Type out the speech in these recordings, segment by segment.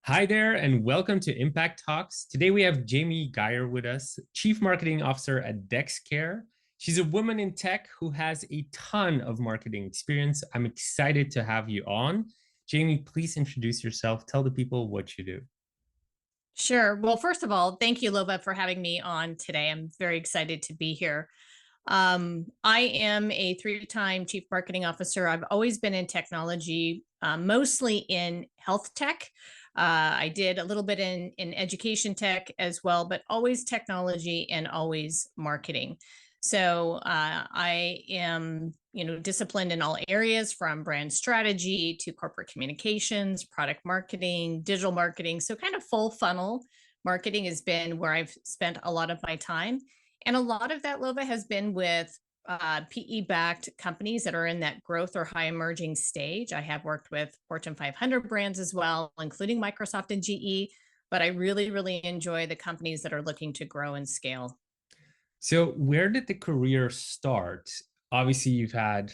Hi there, and welcome to Impact Talks. Today we have Jamie Gier with us, Chief Marketing Officer at Dexcare. She's a woman in tech who has a ton of marketing experience. I'm excited to have you on. Jamie, please introduce yourself. Tell the people what you do. Sure. Well, first of all, thank you, Loba, for having me on today. I'm very excited to be here. I am a three-time chief marketing officer. I've always been in technology, mostly in health tech. I did a little bit in education tech as well, but always technology and always marketing. So I am, disciplined in all areas from brand strategy to corporate communications, product marketing, digital marketing. So kind of full funnel marketing has been where I've spent a lot of my time. And a lot of that, Lova, has been with PE-backed companies that are in that growth or high emerging stage. I have worked with Fortune 500 brands as well, including Microsoft and GE, but I really, really enjoy the companies that are looking to grow and scale. So, where did the career start? Obviously, you've had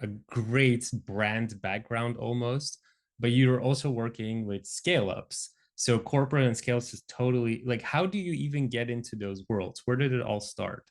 a great brand background almost, but you're also working with scale ups. So, corporate and scale ups is totally like, how do you even get into those worlds? Where did it all start?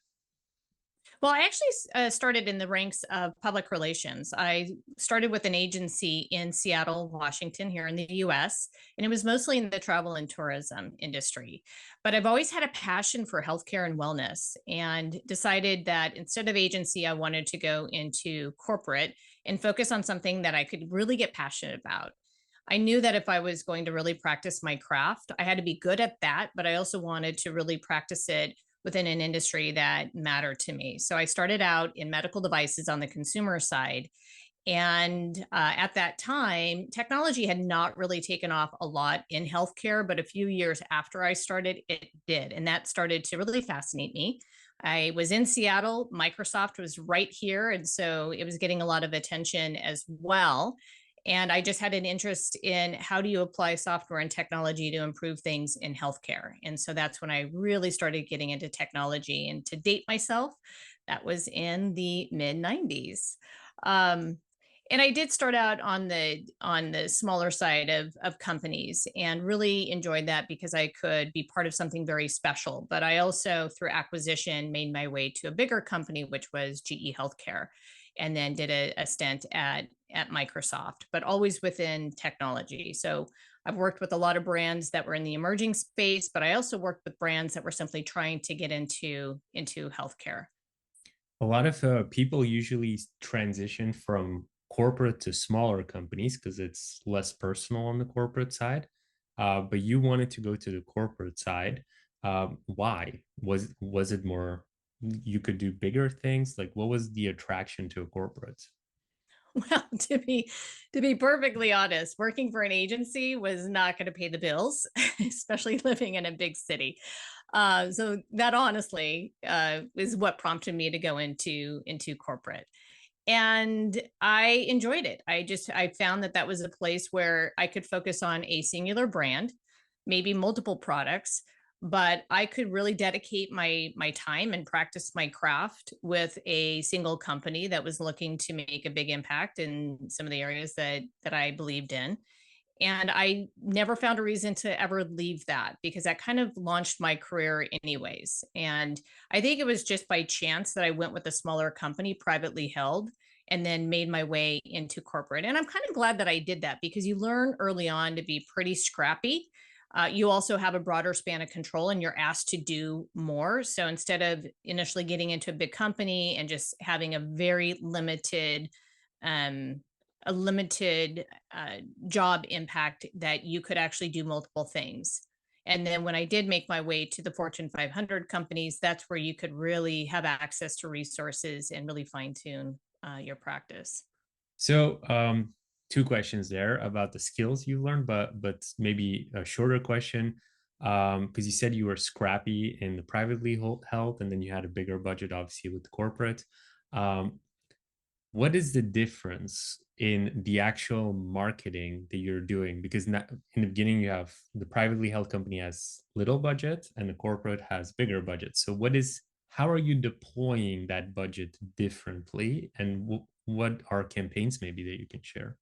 Well, I actually started in the ranks of public relations. I started with an agency in Seattle, Washington, here in the US, and it was mostly in the travel and tourism industry. But I've always had a passion for healthcare and wellness and decided that instead of agency, I wanted to go into corporate and focus on something that I could really get passionate about. I knew that if I was going to really practice my craft, I had to be good at that, but I also wanted to really practice it within an industry that mattered to me. So I started out in medical devices on the consumer side. And at that time, technology had not really taken off a lot in healthcare, but a few years after I started, it did. And that started to really fascinate me. I was in Seattle, Microsoft was right here. And so it was getting a lot of attention as well. And I just had an interest in how do you apply software and technology to improve things in healthcare. And so that's when I really started getting into technology. And to date myself, that was in the mid 90s. Um, and I did start out on the smaller side of companies and really enjoyed that because I could be part of something very special. But I also, through acquisition, made my way to a bigger company, which was GE Healthcare, and then did a stint at Microsoft, but always within technology. So I've worked with a lot of brands that were in the emerging space, but I also worked with brands that were simply trying to get into healthcare. A lot of people usually transition from corporate to smaller companies because it's less personal on the corporate side. But you wanted to go to the corporate side. Why? Was it more you could do bigger things? Like, what was the attraction to a corporate? Well, to be perfectly honest, working for an agency was not going to pay the bills, especially living in a big city. So that honestly is what prompted me to go into corporate, and I enjoyed it. I found that that was a place where I could focus on a singular brand, maybe multiple products, but I could really dedicate my time and practice my craft with a single company that was looking to make a big impact in some of the areas that I believed in. And I never found a reason to ever leave that because that kind of launched my career anyways. And I think it was just by chance that I went with a smaller company, privately held, and then made my way into corporate. And I'm kind of glad that I did that because you learn early on to be pretty scrappy. You also have a broader span of control and you're asked to do more. So instead of initially getting into a big company and just having um, a limited job impact, that you could actually do multiple things. And then when I did make my way to the Fortune 500 companies, that's where you could really have access to resources and really fine tune your practice. So, two questions there about the skills you learned, but maybe a shorter question, because you said you were scrappy in the privately held, and then you had a bigger budget, obviously, with the corporate. Um, what is the difference in the actual marketing that you're doing? Because in the beginning, you have the privately held company has little budget, and the corporate has bigger budget. So, how are you deploying that budget differently, and what are campaigns maybe that you can share?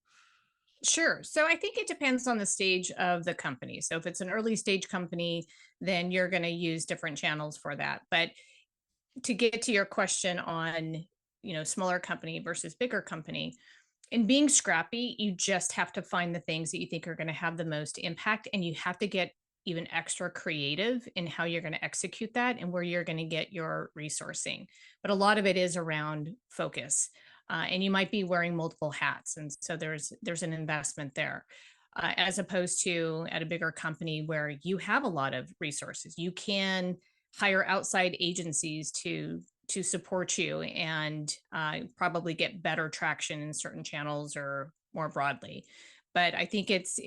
Sure. So I think it depends on the stage of the company. So if it's an early stage company, then you're going to use different channels for that. But to get to your question on, smaller company versus bigger company, in being scrappy, you just have to find the things that you think are going to have the most impact, and you have to get even extra creative in how you're going to execute that and where you're going to get your resourcing. But a lot of it is around focus, and you might be wearing multiple hats, and so there's an investment there. As opposed to at a bigger company where you have a lot of resources, you can hire outside agencies to support you and probably get better traction in certain channels or more broadly. But I think it's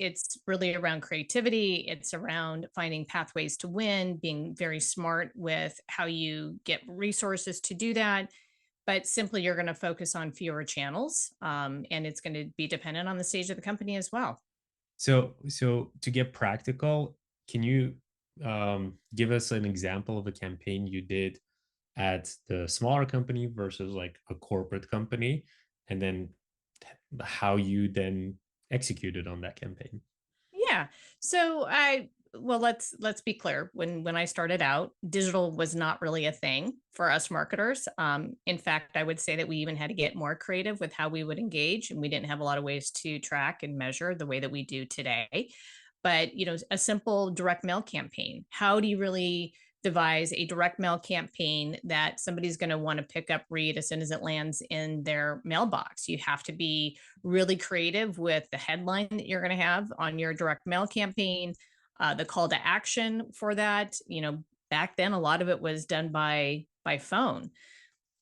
really around creativity. It's around finding pathways to win, being very smart with how you get resources to do that. But simply, you're going to focus on fewer channels, and it's going to be dependent on the stage of the company as well. So to get practical, can you give us an example of a campaign you did at the smaller company versus like a corporate company, and then how you then executed on that campaign? Yeah. So let's be clear. When I started out, digital was not really a thing for us marketers. In fact, I would say that we even had to get more creative with how we would engage, and we didn't have a lot of ways to track and measure the way that we do today. But a simple direct mail campaign. How do you really devise a direct mail campaign that somebody's going to want to pick up, read as soon as it lands in their mailbox? You have to be really creative with the headline that you're going to have on your direct mail campaign, the call to action for that. Back then, a lot of it was done by phone.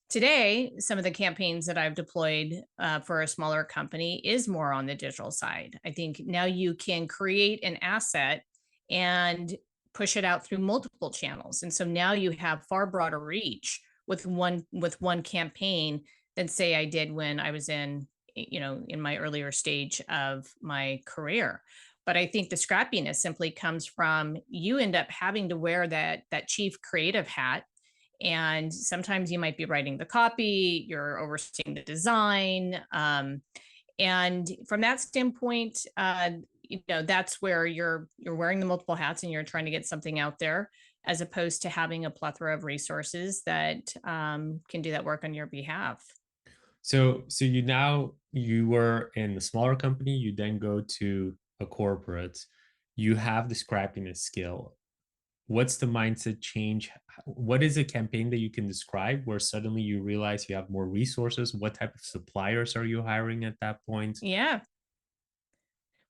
Today, some of the campaigns that I've deployed for a smaller company is more on the digital side. I think now you can create an asset and push it out through multiple channels, and so now you have far broader reach with one campaign than say I did when I was in my earlier stage of my career. But I think the scrappiness simply comes from you end up having to wear that chief creative hat, and sometimes you might be writing the copy, you're overseeing the design, and from that standpoint, that's where you're wearing the multiple hats and you're trying to get something out there, as opposed to having a plethora of resources that can do that work on your behalf. So you were in the smaller company, you then go to a corporate, you have the scrappiness skill. What's the mindset change? What is a campaign that you can describe where suddenly you realize you have more resources? What type of suppliers are you hiring at that point? Yeah.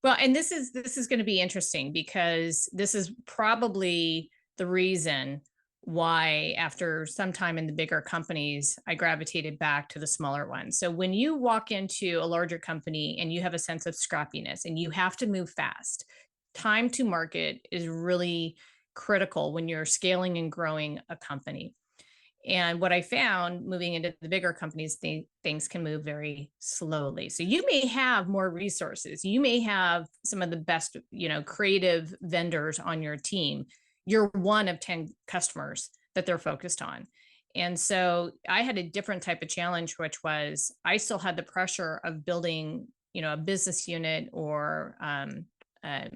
Well, and this is going to be interesting because this is probably the reason why after some time in the bigger companies, I gravitated back to the smaller ones. So when you walk into a larger company and you have a sense of scrappiness and you have to move fast, time to market is really critical when you're scaling and growing a company. And what I found moving into the bigger companies, things can move very slowly. So you may have more resources. You may have some of the best, creative vendors on your team. You're one of 10 customers that they're focused on. And so I had a different type of challenge, which was I still had the pressure of building, a business unit or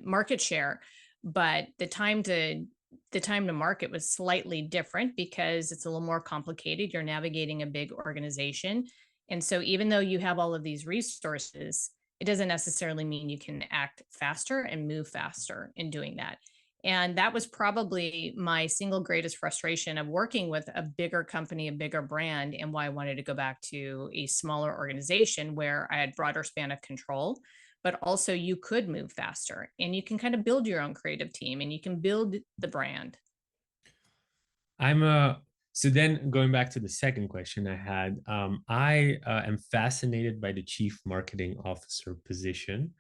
market share, but the time to market was slightly different because it's a little more complicated. You're navigating a big organization. And so even though you have all of these resources, it doesn't necessarily mean you can act faster and move faster in doing that. And that was probably my single greatest frustration of working with a bigger company, a bigger brand, and why I wanted to go back to a smaller organization where I had broader span of control, but also you could move faster and you can kind of build your own creative team and you can build the brand. I'm a So then going back to the second question I had, I am fascinated by the chief marketing officer position.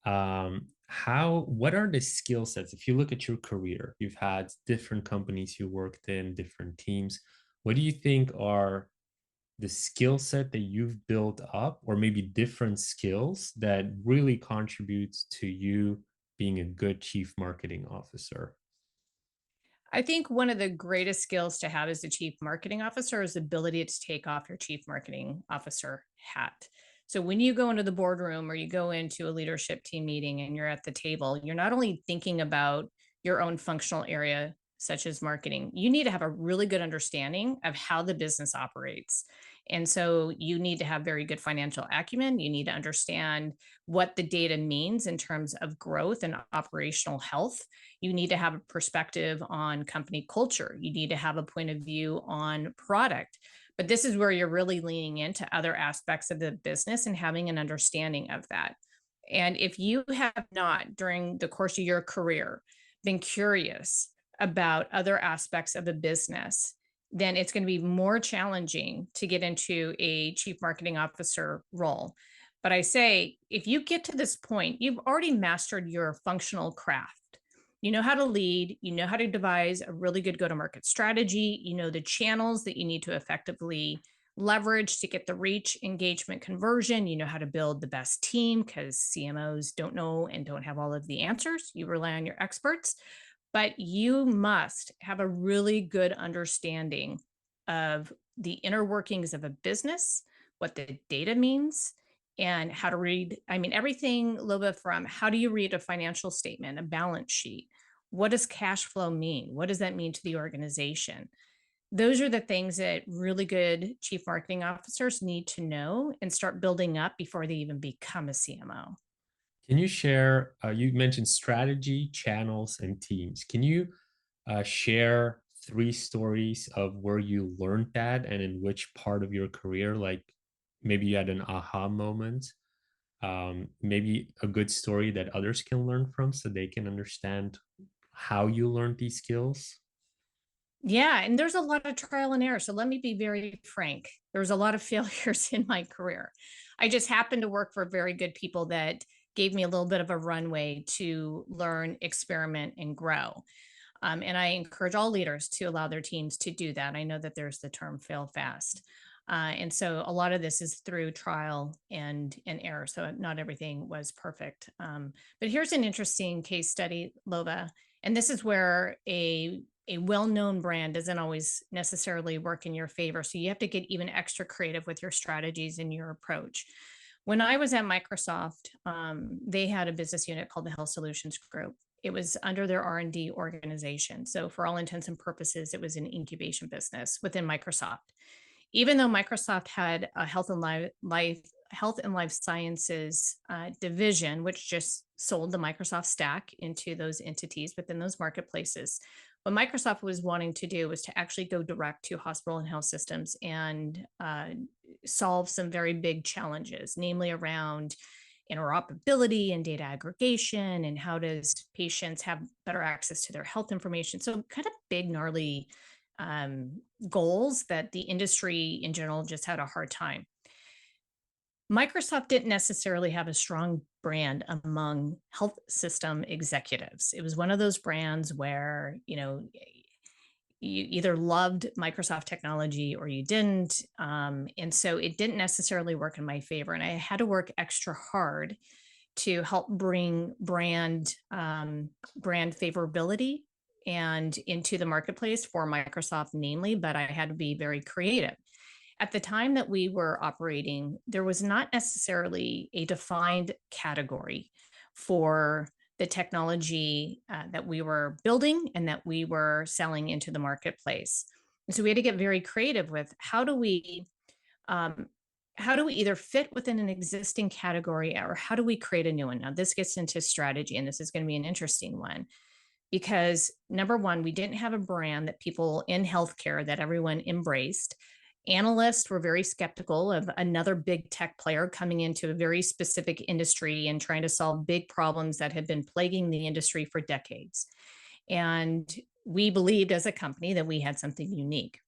What are the skill sets? If you look at your career, you've had different companies you worked in, different teams. What do you think are the skill set that you've built up, or maybe different skills that really contributes to you being a good chief marketing officer? I think one of the greatest skills to have as the chief marketing officer is the ability to take off your chief marketing officer hat. So when you go into the boardroom or you go into a leadership team meeting and you're at the table, you're not only thinking about your own functional area, such as marketing, you need to have a really good understanding of how the business operates. And so you need to have very good financial acumen. You need to understand what the data means in terms of growth and operational health. You need to have a perspective on company culture. You need to have a point of view on product. But this is where you're really leaning into other aspects of the business and having an understanding of that. And if you have not, during the course of your career, been curious about other aspects of the business, then it's going to be more challenging to get into a chief marketing officer role. But I say, if you get to this point, you've already mastered your functional craft. You know how to lead, you know how to devise a really good go to market strategy, you know the channels that you need to effectively leverage to get the reach, engagement, conversion. You know how to build the best team because CMOs don't know and don't have all of the answers. You rely on your experts, but you must have a really good understanding of the inner workings of a business, what the data means, and how to read. I mean, everything, Loba, from how do you read a financial statement, a balance sheet? What does cash flow mean? What does that mean to the organization? Those are the things that really good chief marketing officers need to know and start building up before they even become a CMO. Can you share? You mentioned strategy, channels, and teams. Can you share three stories of where you learned that and in which part of your career? Like maybe you had an aha moment, maybe a good story that others can learn from so they can understand how you learned these skills. Yeah, and there's a lot of trial and error. So let me be very frank. There's a lot of failures in my career. I just happened to work for very good people that gave me a little bit of a runway to learn, experiment, and grow. And I encourage all leaders to allow their teams to do that. I know that there's the term fail fast. And so a lot of this is through trial and error. So not everything was perfect. But here's an interesting case study, Lova. And this is where a well-known brand doesn't always necessarily work in your favor. So you have to get even extra creative with your strategies and your approach. When I was at Microsoft, they had a business unit called the Health Solutions Group. It was under their R&D organization. So for all intents and purposes, it was an incubation business within Microsoft. Even though Microsoft had a health and life sciences division, which just sold the Microsoft stack into those entities within those marketplaces. What Microsoft was wanting to do was to actually go direct to hospital and health systems and solve some very big challenges, namely around interoperability and data aggregation and how does patients have better access to their health information. So kind of big, gnarly goals that the industry in general just had a hard time. Microsoft didn't necessarily have a strong brand among health system executives. It was one of those brands where, you either loved Microsoft technology or you didn't. And so it didn't necessarily work in my favor. And I had to work extra hard to help bring brand favorability and into the marketplace for Microsoft, namely, but I had to be very creative. At the time that we were operating, there was not necessarily a defined category for the technology that we were building and that we were selling into the marketplace. And so we had to get very creative with um, how do we either fit within an existing category or how do we create a new one? Now, this gets into strategy, and this is going to be an interesting one because number one, we didn't have a brand that people in healthcare that everyone embraced. Analysts were very skeptical of another big tech player coming into a very specific industry and trying to solve big problems that had been plaguing the industry for decades. And we believed as a company that we had something unique.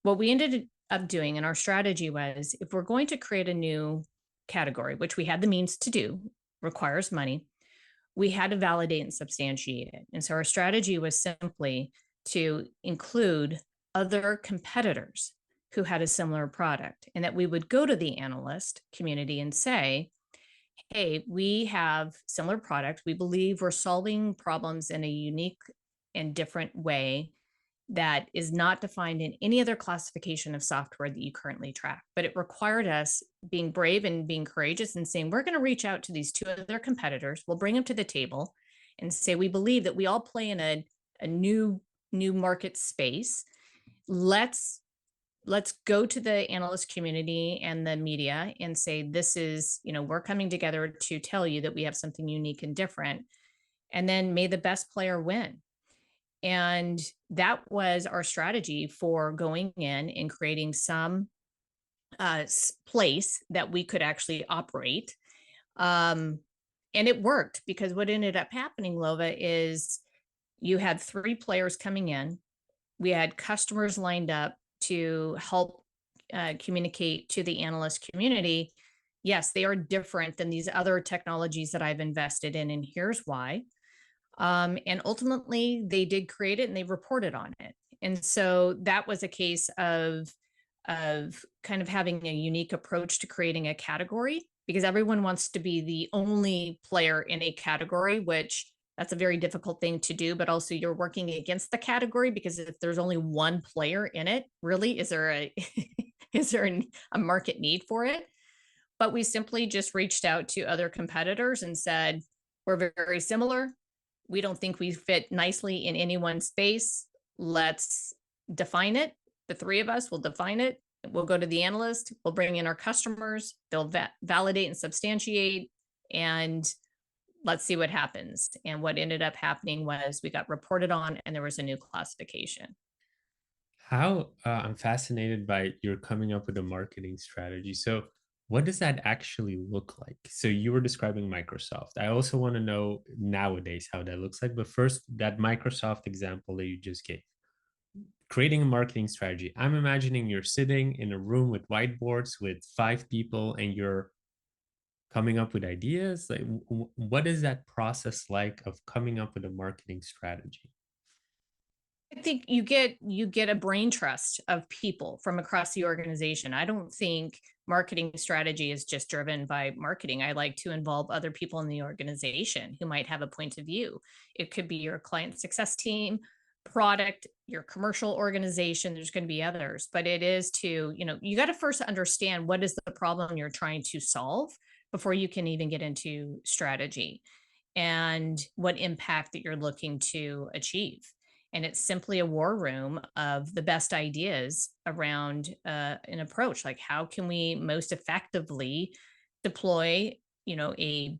What we ended up doing in our strategy was if we're going to create a new category, which we had the means to do, requires money, we had to validate and substantiate it. And so our strategy was simply to include other competitors who had a similar product and that we would go to the analyst community and say, hey, we have similar product. We believe we're solving problems in a unique and different way. that is not defined in any other classification of software that you currently track. But it required us being brave and being courageous and saying, we're going to reach out to these two other competitors. We'll bring them to the table and say, we believe that we all play in a new market space. Let's go to the analyst community and the media and say, this is, we're coming together to tell you that we have something unique and different. And then may the best player win. And that was our strategy for going in and creating some place that we could actually operate. And it worked, because what ended up happening, Lova, is you had three players coming in. We had customers lined up to help communicate to the analyst community. Yes, they are different than these other technologies that I've invested in, and here's why. And ultimately, they did create it and they reported on it. And so that was a case of kind of having a unique approach to creating a category, because everyone wants to be the only player in a category, which that's a very difficult thing to do. But also, you're working against the category, because if there's only one player in it, really, is there a is there a market need for it? But we simply just reached out to other competitors and said, we're very similar. We don't think we fit nicely in any one space. Let's define it. The three of us will define it. We'll go to the analyst. We'll bring in our customers. They'll validate and substantiate, and let's see what happens. And what ended up happening was we got reported on, and there was a new classification. How I'm fascinated by your coming up with a marketing strategy. So, what does that actually look like? So, you were describing Microsoft. I also want to know nowadays how that looks like. But first, that Microsoft example that you just gave, creating a marketing strategy. I'm imagining you're sitting in a room with whiteboards with five people and you're coming up with ideas. Like, what is that process like of coming up with a marketing strategy? I think you get a brain trust of people from across the organization. I don't think marketing strategy is just driven by marketing. I like to involve other people in the organization who might have a point of view. It could be your client success team, product, your commercial organization. There's going to be others, but it is to, you got to first understand what is the problem you're trying to solve before you can even get into strategy, and what impact that you're looking to achieve. And it's simply a war room of the best ideas around an approach, like how can we most effectively deploy, a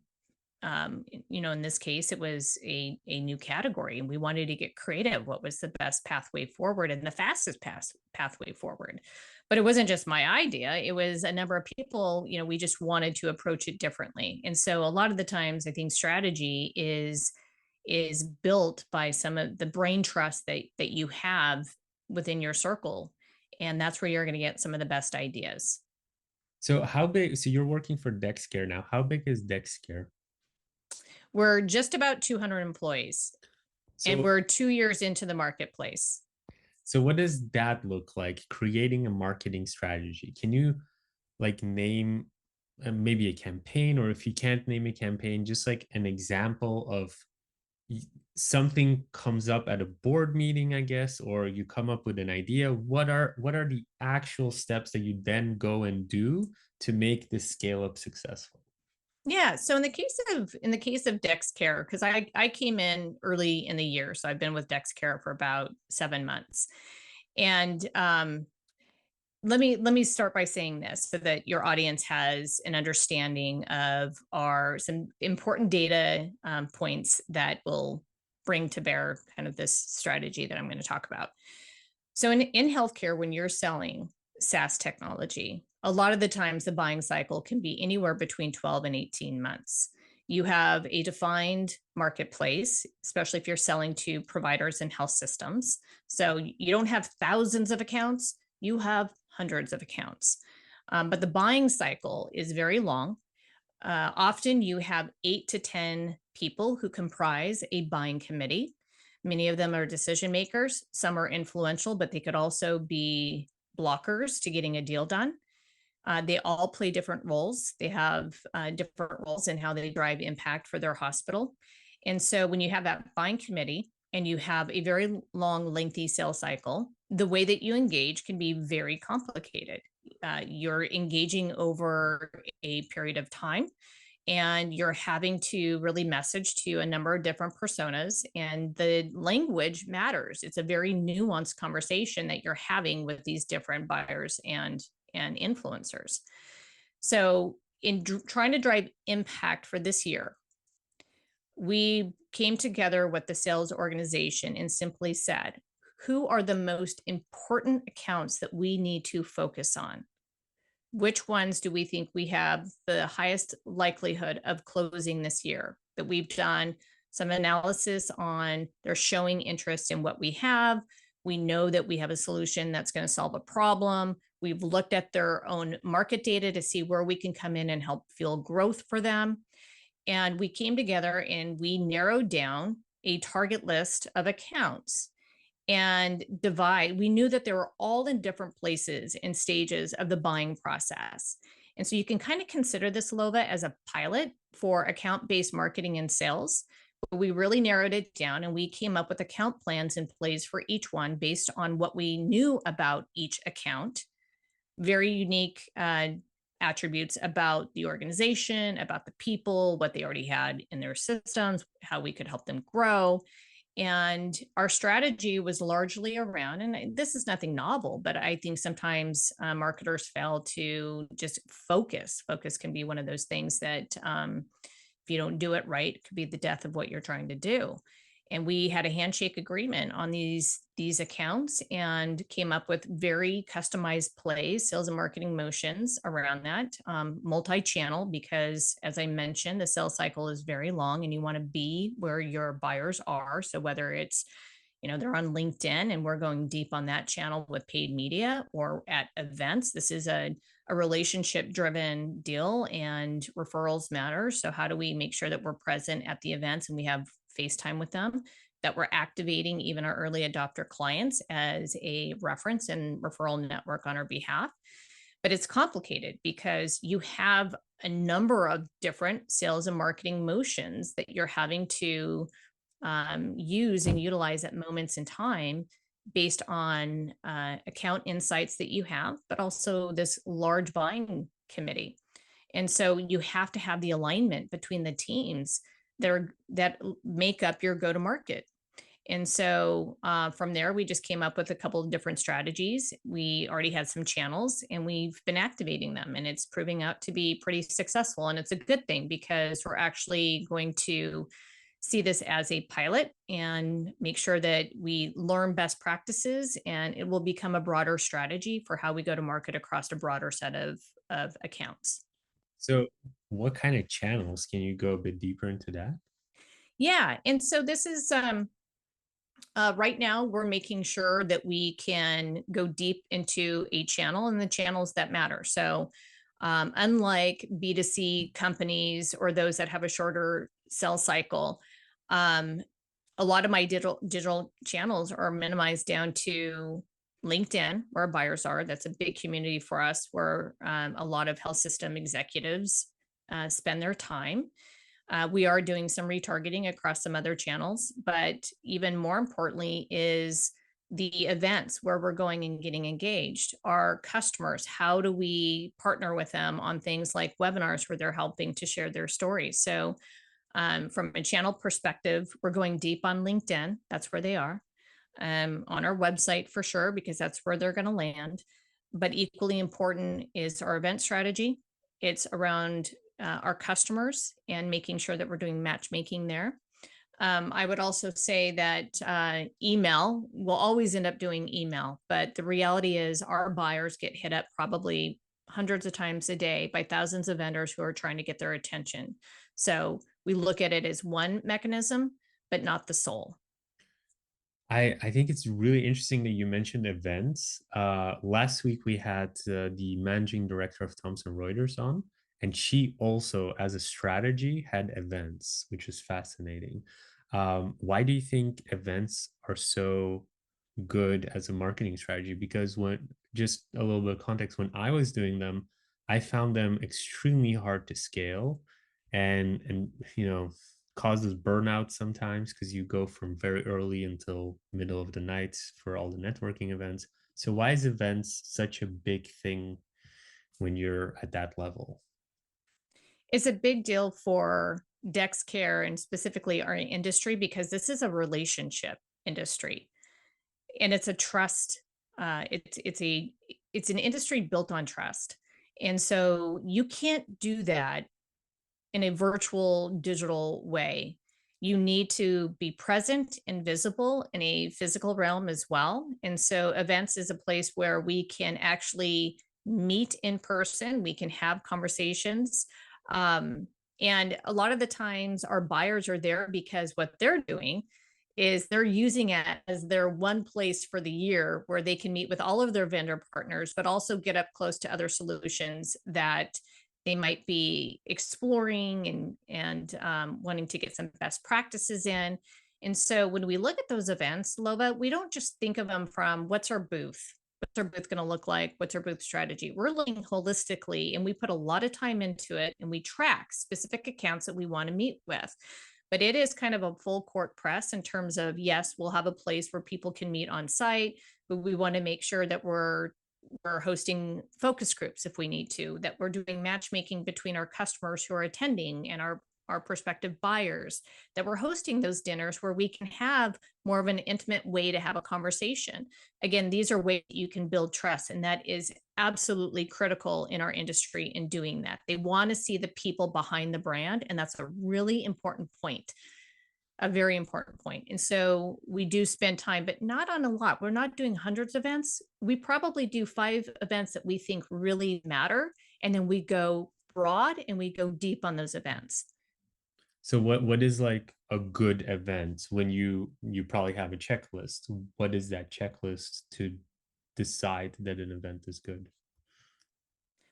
in this case, it was a new category, and we wanted to get creative. What was the best pathway forward and the fastest pathway forward? But it wasn't just my idea. It was a number of people, we just wanted to approach it differently. And so a lot of the times, I think strategy is built by some of the brain trust that you have within your circle. And that's where you're going to get some of the best ideas. So, how big? So, you're working for Dexcare now. How big is Dexcare? We're just about 200 employees, and So, we're 2 years into the marketplace. so what does that look like? Creating a marketing strategy. Can you like name maybe a campaign, or if you can't name a campaign, just like an example of y- something comes up at a board meeting, I guess, or you come up with an idea. What are the actual steps that you then go and do to make this scale up successful? Yeah. So in the case of Dexcare, because I came in early in the year, so I've been with Dexcare for about 7 months. And let me start by saying this so that your audience has an understanding of our some important data points that will bring to bear kind of this strategy that I'm going to talk about. So in healthcare, when you're selling SaaS technology, a lot of the times the buying cycle can be anywhere between 12 and 18 months. You have a defined marketplace, especially if you're selling to providers and health systems. So you don't have thousands of accounts, you have hundreds of accounts. But the buying cycle is very long. Often you have 8 to 10 people who comprise a buying committee. Many of them are decision makers. Some are influential, but they could also be blockers to getting a deal done. They all play different roles. They have different roles in how they drive impact for their hospital. And so when you have that buying committee, and you have a very long, lengthy sales cycle, the way that you engage can be very complicated. You're engaging over a period of time, and you're having to really message to a number of different personas, and the language matters. It's a very nuanced conversation that you're having with these different buyers and influencers. So in trying to drive impact for this year, we came together with the sales organization and simply said, who are the most important accounts that we need to focus on? Which ones do we think we have the highest likelihood of closing this year? That we've done some analysis on, they're showing interest in what we have. We know that we have a solution that's going to solve a problem. We've looked at their own market data to see where we can come in and help fuel growth for them. And we came together and we narrowed down a target list of accounts and divide. We knew that they were all in different places and stages of the buying process. And so you can kind of consider this, Lova, as a pilot for account-based marketing and sales. We really narrowed it down and we came up with account plans in place for each one based on what we knew about each account. Very unique attributes about the organization, about the people, what they already had in their systems, how we could help them grow. And our strategy was largely around, and this is nothing novel, but I think sometimes marketers fail to just focus. Focus can be one of those things that if you don't do it right, it could be the death of what you're trying to do. And we had a handshake agreement on these accounts and came up with very customized plays, sales and marketing motions around that, multi-channel, because as I mentioned, the sales cycle is very long and you want to be where your buyers are. So whether it's, they're on LinkedIn and we're going deep on that channel with paid media, or at events, this is a relationship driven deal and referrals matter. So how do we make sure that we're present at the events and we have FaceTime with them, that we're activating even our early adopter clients as a reference and referral network on our behalf? But it's complicated because you have a number of different sales and marketing motions that you're having to use and utilize at moments in time based on account insights that you have, but also this large buying committee. And so you have to have the alignment between the teams that make up your go-to-market. And so from there, we just came up with a couple of different strategies. We already had some channels and we've been activating them, and it's proving out to be pretty successful. And it's a good thing because we're actually going to see this as a pilot and make sure that we learn best practices, and it will become a broader strategy for how we go to market across a broader set of accounts. So, what kind of channels can you go a bit deeper into that? Yeah. And so this is right now we're making sure that we can go deep into a channel and the channels that matter. So unlike B2C companies or those that have a shorter sales cycle, um, a lot of my digital channels are minimized down to LinkedIn, where our buyers are. That's a big community for us, where a lot of health system executives spend their time. We are doing some retargeting across some other channels, but even more importantly is the events where we're going and getting engaged. Our customers, how do we partner with them on things like webinars where they're helping to share their stories? So from a channel perspective, we're going deep on LinkedIn. That's where they are. On our website for sure, because that's where they're going to land. But equally important is our event strategy. It's around our customers and making sure that we're doing matchmaking there. I would also say that email, we'll always end up doing email, but the reality is our buyers get hit up probably hundreds of times a day by thousands of vendors who are trying to get their attention. So we look at it as one mechanism, but not the sole. I think it's really interesting that you mentioned events. Last week we had the managing director of Thomson Reuters on, and she also, as a strategy, had events, which is fascinating. Why do you think events are so good as a marketing strategy? Because when just a little bit of context, when I was doing them, I found them extremely hard to scale and causes burnout sometimes because you go from very early until middle of the night for all the networking events. So why is events such a big thing when you're at that level? It's a big deal for Dexcare and specifically our industry because this is a relationship industry and it's a trust. It's an industry built on trust, and so you can't do that in a virtual digital way. You need to be present and visible in a physical realm as well. And so events is a place where we can actually meet in person, we can have conversations. Um, and a lot of the times our buyers are there because what they're doing is they're using it as their one place for the year where they can meet with all of their vendor partners, but also get up close to other solutions that they might be exploring and wanting to get some best practices in. And so when we look at those events, Lova, we don't just think of them from what's our booth? What's our booth going to look like? What's our booth strategy? We're looking holistically and we put a lot of time into it and we track specific accounts that we want to meet with. But it is kind of a full court press in terms of, yes, we'll have a place where people can meet on site, but we want to make sure that we're hosting focus groups if we need to, that we're doing matchmaking between our customers who are attending and our prospective buyers, that we're hosting those dinners where we can have more of an intimate way to have a conversation. Again, these are ways that you can build trust, and that is absolutely critical in our industry in doing that. They want to see the people behind the brand, and that's a really important point, a very important point. And so we do spend time, but not on a lot. We're not doing hundreds of events. We probably do 5 events that we think really matter. And then we go broad and we go deep on those events. So what is like a good event when you probably have a checklist? What is that checklist to decide that an event is good?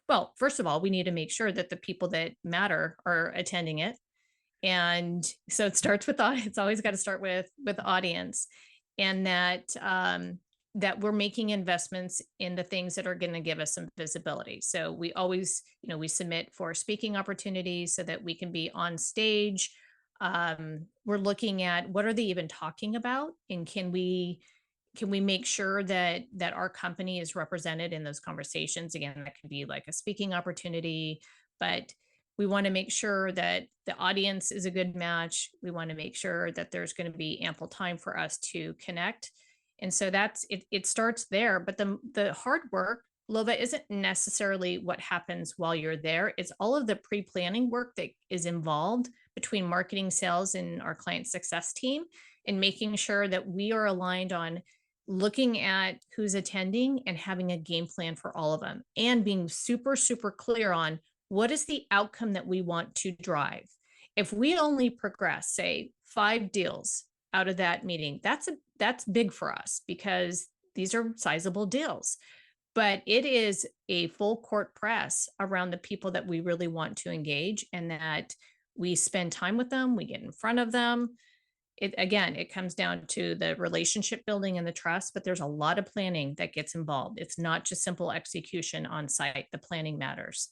Well, first of all, we need to make sure that the people that matter are attending it. And so it starts with it's always got to start with audience, and that we're making investments in the things that are going to give us some visibility. So we always, we submit for speaking opportunities so that we can be on stage. We're looking at what are they even talking about, and can we make sure that our company is represented in those conversations. Again, that could be like a speaking opportunity, but we want to make sure that the audience is a good match. We want to make sure that there's going to be ample time for us to connect. And so that's it. It starts there, but the hard work, Lova, isn't necessarily what happens while you're there. It's all of the pre-planning work that is involved between marketing, sales, and our client success team, and making sure that we are aligned on looking at who's attending and having a game plan for all of them, and being super, super clear on what is the outcome that we want to drive. If we only progress, say, 5 deals out of that meeting, that's big for us because these are sizable deals. But it is a full court press around the people that we really want to engage, and that we spend time with them, we get in front of them. It comes down to the relationship building and the trust, but there's a lot of planning that gets involved. It's not just simple execution on site. The planning matters.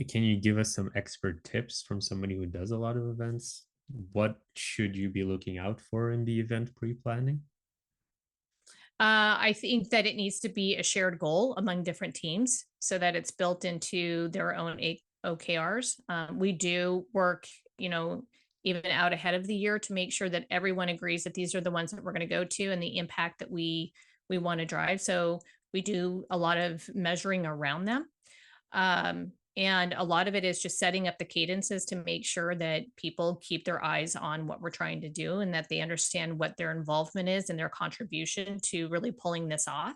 Can you give us some expert tips from somebody who does a lot of events? What should you be looking out for in the event pre-planning? I think that it needs to be a shared goal among different teams so that it's built into their own OKRs. We do work, even out ahead of the year to make sure that everyone agrees that these are the ones that we're going to go to and the impact that we want to drive. So we do a lot of measuring around them. And a lot of it is just setting up the cadences to make sure that people keep their eyes on what we're trying to do and that they understand what their involvement is and their contribution to really pulling this off.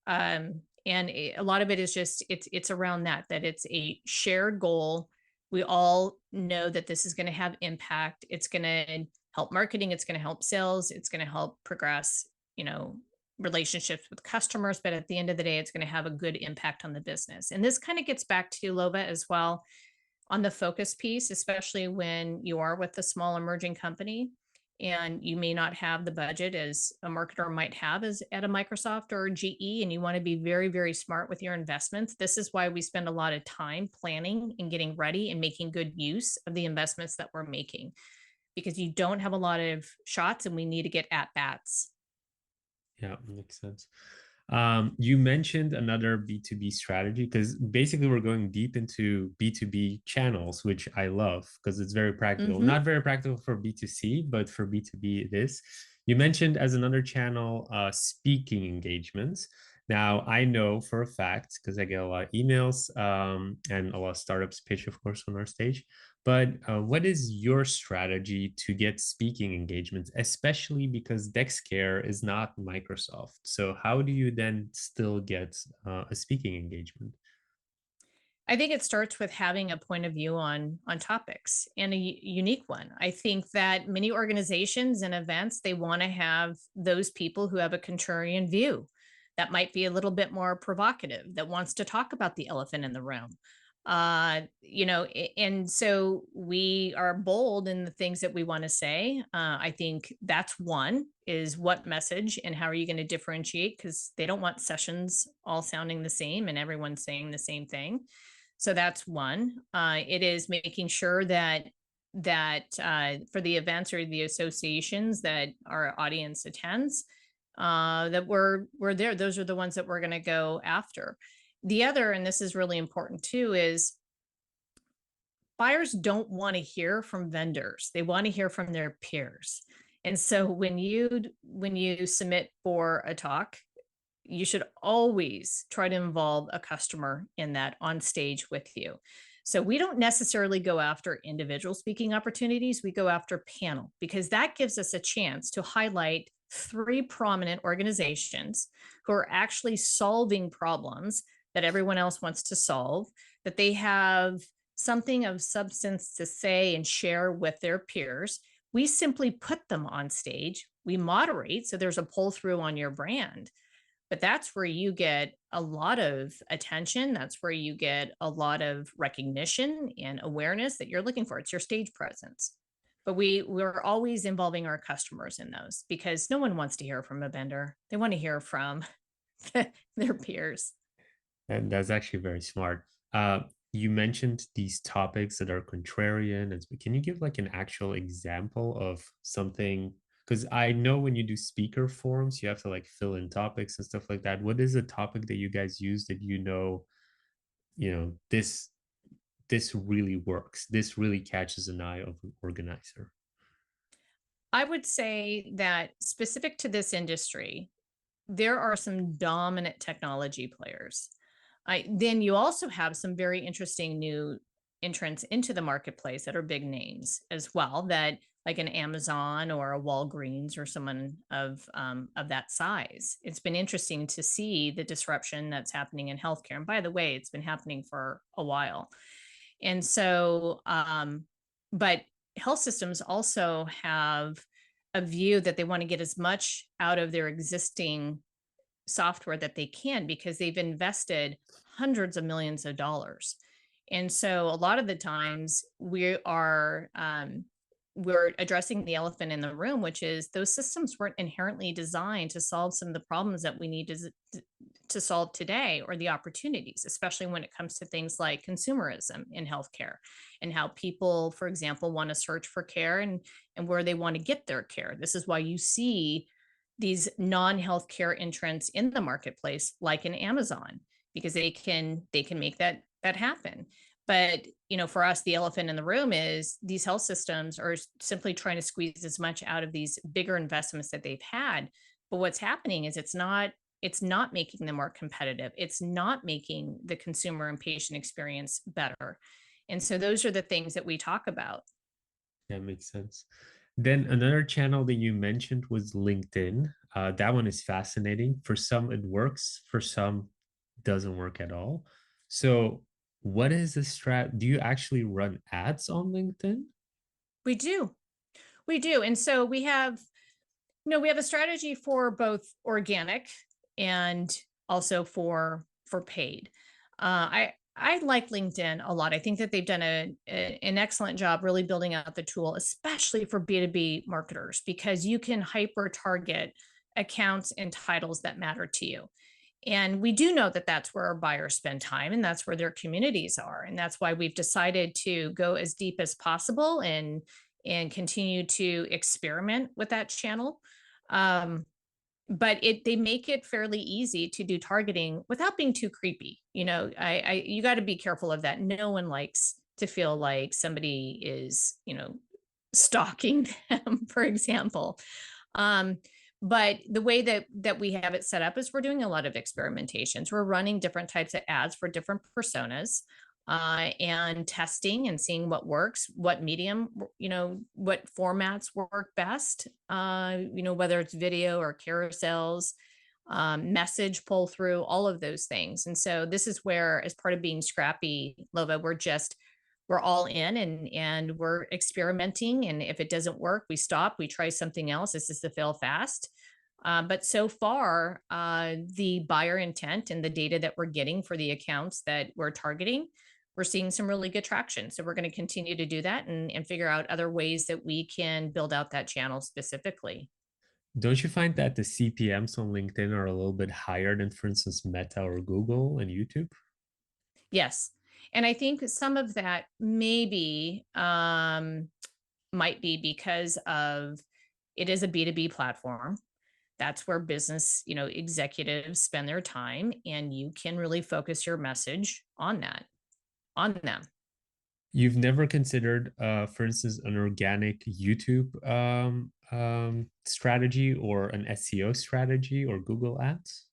And a lot of it is just it's around that it's a shared goal. We all know that this is going to have impact. It's going to help marketing. It's going to help sales. It's going to help progress, relationships with customers, but at the end of the day, it's going to have a good impact on the business. And this kind of gets back to Lova as well on the focus piece, especially when you are with a small emerging company and you may not have the budget as a marketer might have as at a Microsoft or a GE, and you want to be very, very smart with your investments. This is why we spend a lot of time planning and getting ready and making good use of the investments that we're making. because you don't have a lot of shots and we need to get at bats. Yeah, makes sense. You mentioned another B2B strategy because basically we're going deep into B2B channels, which I love because it's very practical. Hmm. Not very practical for B2C, but for B2B it is. You mentioned as another channel speaking engagements. Now, I know for a fact because I get a lot of emails and a lot of startups pitch, of course, on our stage. But what is your strategy to get speaking engagements, especially because Dexcare is not Microsoft? So, how do you then still get a speaking engagement? I think it starts with having a point of view on topics and a unique one. I think that many organizations and events they want to have those people who have a contrarian view that might be a little bit more provocative, that wants to talk about the elephant in the room. And so we are bold in the things that we want to say. I think that's one is what message and how are you going to differentiate, because they don't want sessions all sounding the same and everyone saying the same thing. So that's one. It is making sure that for the events or the associations that our audience attends, that we're there. Those are the ones that we're going to go after. The other, and this is really important too, is buyers don't want to hear from vendors. They want to hear from their peers. And so when you submit for a talk, you should always try to involve a customer in that on stage with you. So we don't necessarily go after individual speaking opportunities. We go after panel because that gives us a chance to highlight three prominent organizations who are actually solving problems that everyone else wants to solve, that they have something of substance to say and share with their peers. We simply put them on stage. We moderate, so there's a pull through on your brand, but that's where you get a lot of attention. That's where you get a lot of recognition and awareness that you're looking for. It's your stage presence. But we're always involving our customers in those because no one wants to hear from a vendor. They want to hear from their peers. And that's actually very smart. You mentioned these topics that are contrarian. And can you give like an actual example of something? Because I know when you do speaker forums, you have to like fill in topics and stuff like that. What is a topic that you guys use that this really works? This really catches an eye of an organizer. I would say that specific to this industry, there are some dominant technology players. Then you also have some very interesting new entrants into the marketplace that are big names as well, that like an Amazon or a Walgreens or someone of that size. It's been interesting to see the disruption that's happening in healthcare. And by the way, it's been happening for a while. And so, but health systems also have a view that they want to get as much out of their existing software that they can because they've invested hundreds of millions of dollars. And so a lot of the times we're addressing the elephant in the room, which is those systems weren't inherently designed to solve some of the problems that we need to solve today, or the opportunities, especially when it comes to things like consumerism in healthcare and how people, for example, want to search for care and where they want to get their care. This is why you see these non-healthcare entrants in the marketplace, like an Amazon, because they can make that happen. But for us, the elephant in the room is these health systems are simply trying to squeeze as much out of these bigger investments that they've had. But what's happening is it's not making them more competitive. It's not making the consumer and patient experience better. And so those are the things that we talk about. That makes sense. Then another channel that you mentioned was LinkedIn. That one is fascinating. For some, it works. For some, doesn't work at all. So, what is the strat? Do you actually run ads on LinkedIn? We do. We do. And so we have a strategy for both organic and also for paid. I like LinkedIn a lot. I think that they've done an excellent job really building out the tool, especially for B2B marketers, because you can hyper target accounts and titles that matter to you. And we do know that that's where our buyers spend time and that's where their communities are. And that's why we've decided to go as deep as possible and continue to experiment with that channel. Um, but they make it fairly easy to do targeting without being too creepy. You got to be careful of that. No one likes to feel like somebody is, stalking them, for example. Um, but the way that we have it set up is we're doing a lot of experimentations. We're running different types of ads for different personas, and testing and seeing what works, what medium, what formats work best, whether it's video or carousels, message pull through, all of those things. And so this is where, as part of being scrappy, Lova, we're all in, and we're experimenting. And if it doesn't work, we stop, we try something else. This is the fail fast. But so far, the buyer intent and the data that we're getting for the accounts that we're targeting, we're seeing some really good traction. So we're going to continue to do that, and figure out other ways that we can build out that channel specifically. Don't you find that the CPMs on LinkedIn are a little bit higher than, for instance, Meta or Google and YouTube? Yes. And I think some of that maybe might be because of it is a B2B platform. That's where business, executives spend their time, and you can really focus your message on that, on them. You've never considered, for instance, an organic YouTube strategy or an SEO strategy or Google Ads?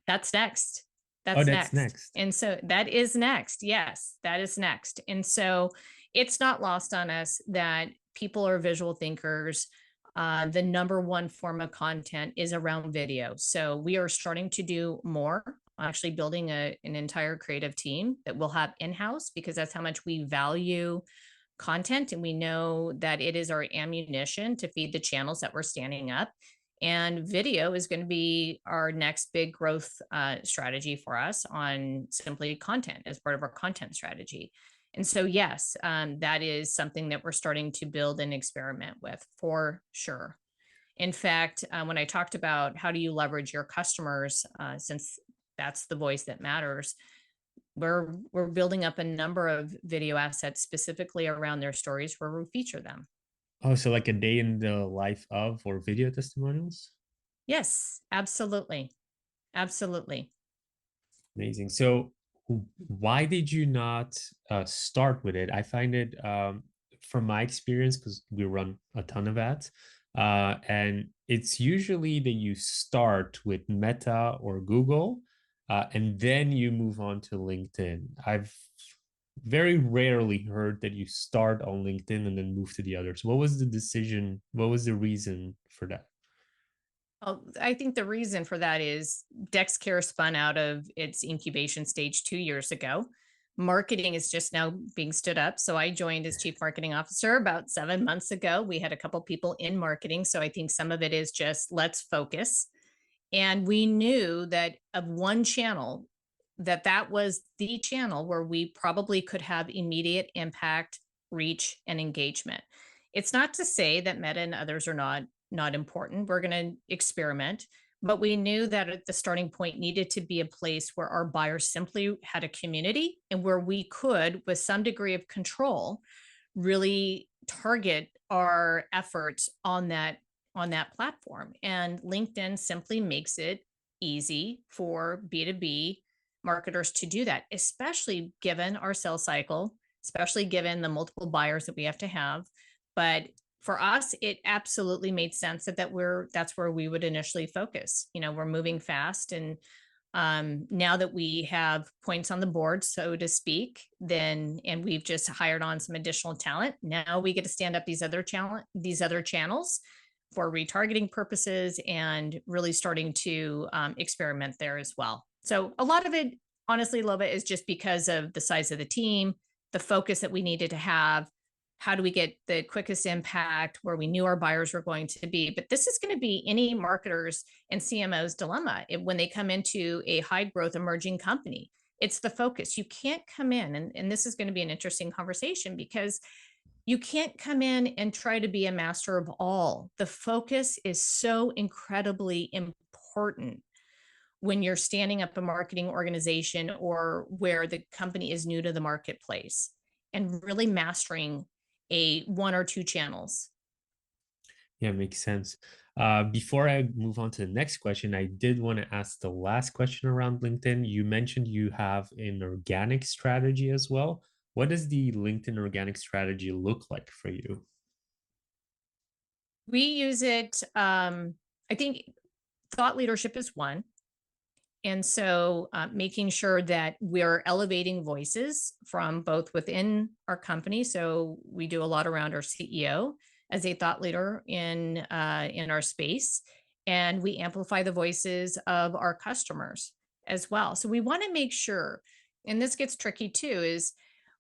That's next. Oh, That's that's next. next. And so that is next. Yes, that is next. And so it's not lost on us that people are visual thinkers. The number one form of content is around video. So we are starting to do more, actually building an entire creative team that we'll have in-house, because that's how much we value content. And we know that it is our ammunition to feed the channels that we're standing up. And video is going to be our next big growth strategy for us on simply content as part of our content strategy. And so, yes, that is something that we're starting to build and experiment with for sure. In fact, when I talked about how do you leverage your customers, since that's the voice that matters, we're building up a number of video assets specifically around their stories where we feature them. Oh, so like a day in the life of or video testimonials? Yes, absolutely. Absolutely. Amazing. So, why did you not start with it? I find it, from my experience, because we run a ton of ads, and it's usually that you start with Meta or Google, and then you move on to LinkedIn. I've very rarely heard that you start on LinkedIn and then move to the others. What was the decision? What was the reason for that? Well, I think the reason for that is Dexcare spun out of its incubation stage 2 years ago. Marketing is just now being stood up. So I joined as chief marketing officer about 7 months ago. We had a couple people in marketing. So I think some of it is just let's focus. And we knew that of one channel, that was the channel where we probably could have immediate impact, reach, and engagement. It's not to say that Meta and others are not important. We're going to experiment, but we knew that at the starting point needed to be a place where our buyers simply had a community, and where we could, with some degree of control, really target our efforts on that platform. And LinkedIn simply makes it easy for B2B marketers to do that, especially given our sales cycle, especially given the multiple buyers that we have to have. But for us, it absolutely made sense that's where we would initially focus. We're moving fast, and now that we have points on the board, so to speak, and we've just hired on some additional talent. Now we get to stand up these other channels for retargeting purposes, and really starting to experiment there as well. So a lot of it, honestly, Loba, is just because of the size of the team, the focus that we needed to have. How do we get the quickest impact where we knew our buyers were going to be? But this is going to be any marketers and CMO's dilemma when they come into a high growth emerging company. It's the focus. You can't come in, and this is going to be an interesting conversation, because you can't come in and try to be a master of all. The focus is so incredibly important when you're standing up a marketing organization or where the company is new to the marketplace, and really mastering a one or two channels. Yeah, makes sense. Before I move on to the next question, I did want to ask the last question around LinkedIn. You mentioned you have an organic strategy as well. What does the LinkedIn organic strategy look like for you? We use it. I think thought leadership is one. And so making sure that we're elevating voices from both within our company. So we do a lot around our CEO as a thought leader in our space, and we amplify the voices of our customers as well. So we want to make sure, and this gets tricky too, is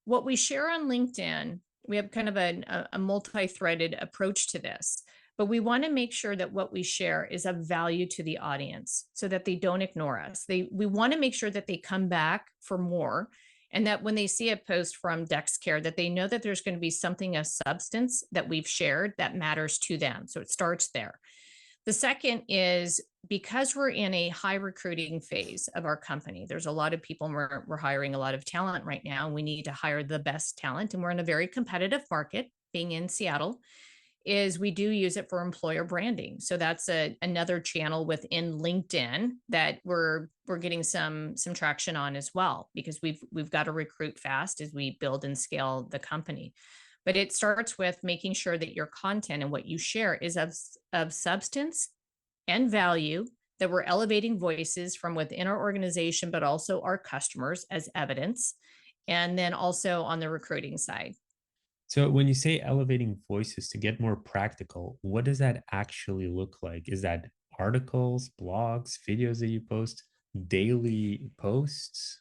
what we share on LinkedIn. We have kind of a multi-threaded approach to this, but we want to make sure that what we share is of value to the audience so that they don't ignore us. We want to make sure that they come back for more, and that when they see a post from Dexcare, that they know that there's going to be something of substance that we've shared that matters to them. So it starts there. The second is, because we're in a high recruiting phase of our company, there's a lot of people, and we're hiring a lot of talent right now. We need to hire the best talent, and we're in a very competitive market being in Seattle. Is we do use it for employer branding. So that's another channel within LinkedIn that we're getting some traction on as well, because we've got to recruit fast as we build and scale the company. But it starts with making sure that your content and what you share is of substance and value, that we're elevating voices from within our organization, but also our customers as evidence. And then also on the recruiting side. So when you say elevating voices to get more practical, what does that actually look like? Is that articles, blogs, videos that you post, daily posts?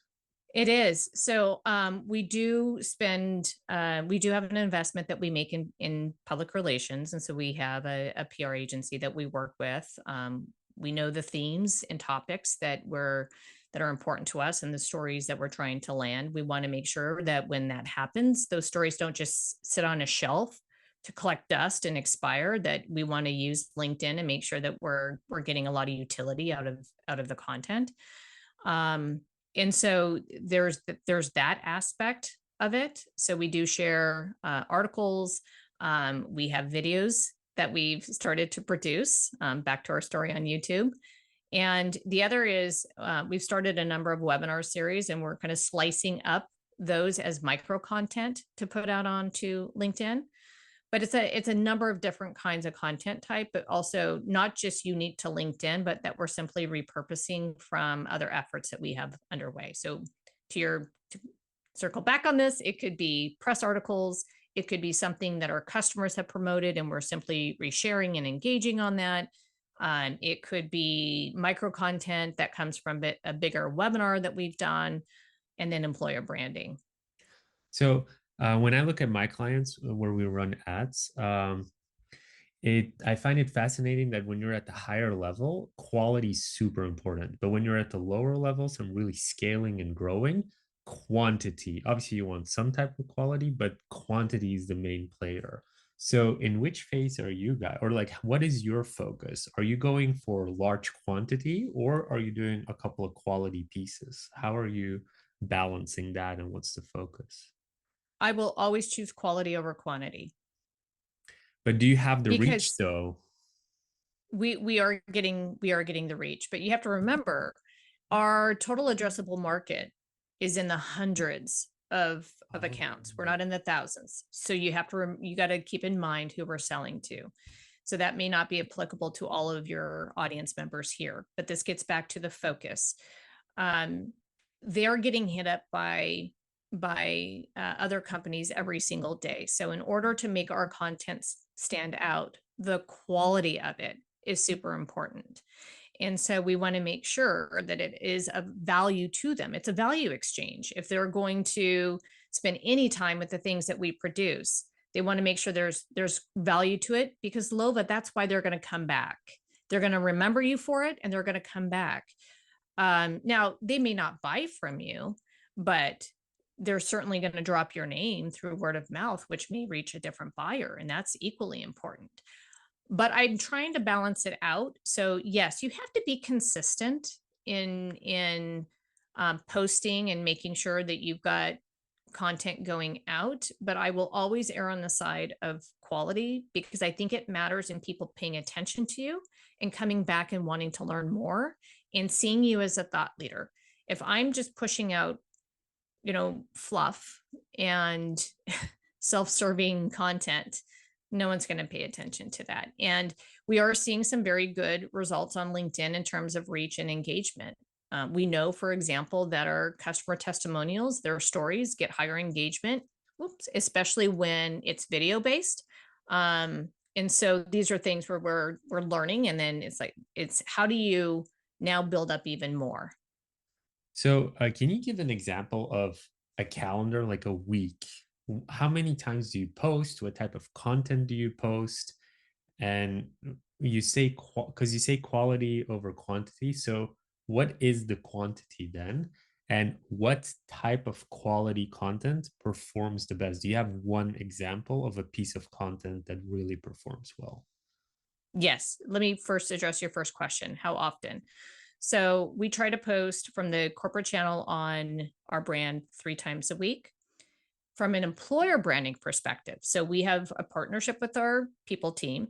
It is. So we do have an investment that we make in public relations. And so we have a PR agency that we work with. We know the themes and topics that are important to us and the stories that we're trying to land. We want to make sure that when that happens, those stories don't just sit on a shelf to collect dust and expire, that we want to use LinkedIn and make sure that we're getting a lot of utility out of the content. Um, and so there's that aspect of it. So we do share articles. We have videos that we've started to produce, back to our story on YouTube. And the other is we've started a number of webinar series, and we're kind of slicing up those as micro content to put out onto LinkedIn. But it's a number of different kinds of content type, but also not just unique to LinkedIn, but that we're simply repurposing from other efforts that we have underway. So to circle back on this, it could be press articles, it could be something that our customers have promoted and we're simply resharing and engaging on that. It could be micro content that comes from a bigger webinar that we've done, and then employer branding. So when I look at my clients where we run ads, I find it fascinating that when you're at the higher level, quality is super important. But when you're at the lower levels and really scaling and growing, quantity. Obviously, you want some type of quality, but quantity is the main player. So, in which phase are you guys, or like, what is your focus? Are you going for large quantity, or are you doing a couple of quality pieces? How are you balancing that, and what's the focus? I will always choose quality over quantity, But do you have the reach because though? we are getting the reach. But you have to remember, our total addressable market is in the hundreds of accounts. We're not in the thousands. So you got to keep in mind who we're selling to. So that may not be applicable to all of your audience members here, but this gets back to the focus. Um, they're getting hit up by other companies every single day. So in order to make our content stand out, the quality of it is super important. And so we want to make sure that it is of value to them. It's a value exchange. If they're going to spend any time with the things that we produce, they want to make sure there's value to it, because Lova, that's why they're going to come back. They're going to remember you for it, and they're going to come back. Now, they may not buy from you, but they're certainly going to drop your name through word of mouth, which may reach a different buyer, and that's equally important. But I'm trying to balance it out. So yes, you have to be consistent in posting and making sure that you've got content going out, but I will always err on the side of quality because I think it matters in people paying attention to you and coming back and wanting to learn more and seeing you as a thought leader. If I'm just pushing out, fluff and self-serving content, no one's going to pay attention to that. And we are seeing some very good results on LinkedIn in terms of reach and engagement. We know, for example, that our customer testimonials, their stories get higher engagement, especially when it's video based. And so these are things where we're learning, and then it's how do you now build up even more? So, can you give an example of a calendar, like a week? How many times do you post? What type of content do you post? And you say because you say quality over quantity. So, what is the quantity then? And what type of quality content performs the best? Do you have one example of a piece of content that really performs well? Yes. Let me first address your first question. How often? So we try to post from the corporate channel on our brand 3 times a week. From an employer branding perspective, so we have a partnership with our people team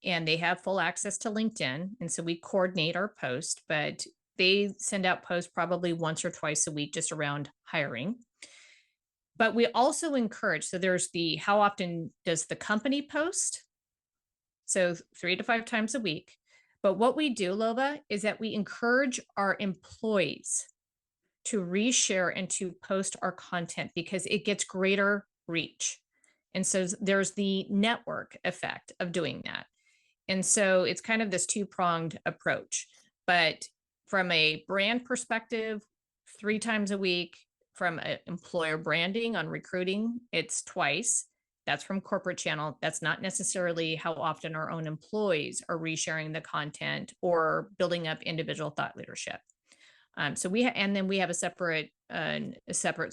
and they have full access to LinkedIn. And so we coordinate our post, but they send out posts probably once or twice a week just around hiring. But we also encourage, so there's the how often does the company post? So 3 to 5 times a week. But what we do, Lova, is that we encourage our employees to reshare and to post our content because it gets greater reach. And so there's the network effect of doing that. And so it's kind of this two-pronged approach. But from a brand perspective, 3 times a week. From employer branding on recruiting, it's twice. That's from corporate channel. That's not necessarily how often our own employees are resharing the content or building up individual thought leadership. So and then we have a separate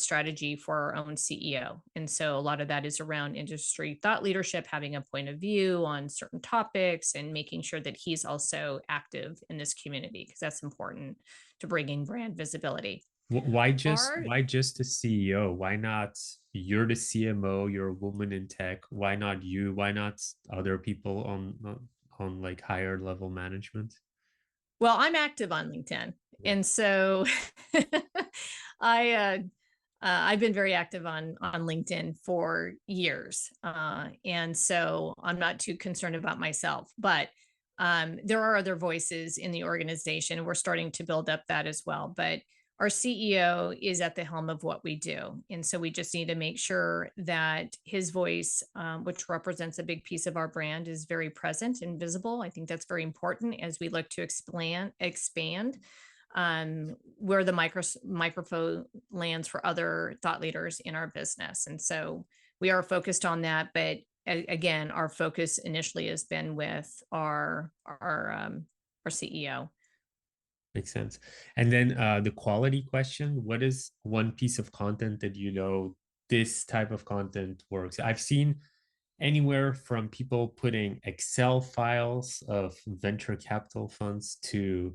strategy for our own CEO. And so a lot of that is around industry thought leadership, having a point of view on certain topics and making sure that he's also active in this community because that's important to bringing brand visibility. Our Why just the CEO? Why not you're the CMO, you're a woman in tech. Why not you? Why not other people on like higher level management? Well, I'm active on LinkedIn, Yeah. and so I I've been very active on LinkedIn for years, and so I'm not too concerned about myself. But there are other voices in the organization, and we're starting to build up that as well. But our CEO is at the helm of what we do, and so we just need to make sure that his voice, which represents a big piece of our brand, is very present and visible. I think that's very important as we look to expand where the microphone lands for other thought leaders in our business. And so we are focused on that. But again, our focus initially has been with our CEO. Makes sense. And then the quality question, what is one piece of content that you know this type of content works? I've seen anywhere from people putting Excel files of venture capital funds to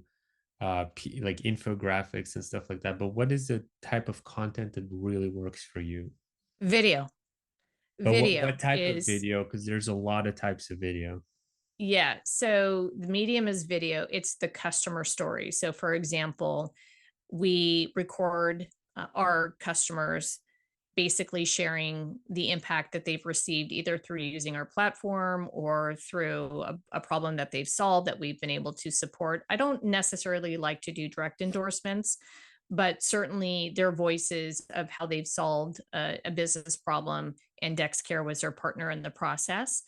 like infographics and stuff like that. But what is the type of content that really works for you? Video. But what Video type of is, video? Because there's a lot of types of video. yeah. So the medium is video. It's the customer story. So, for example, we record our customers basically sharing the impact that they've received either through using our platform or through a problem that they've solved that we've been able to support. I don't necessarily like to do direct endorsements, but certainly their voices of how they've solved a business problem, and Dexcare was their partner in the process.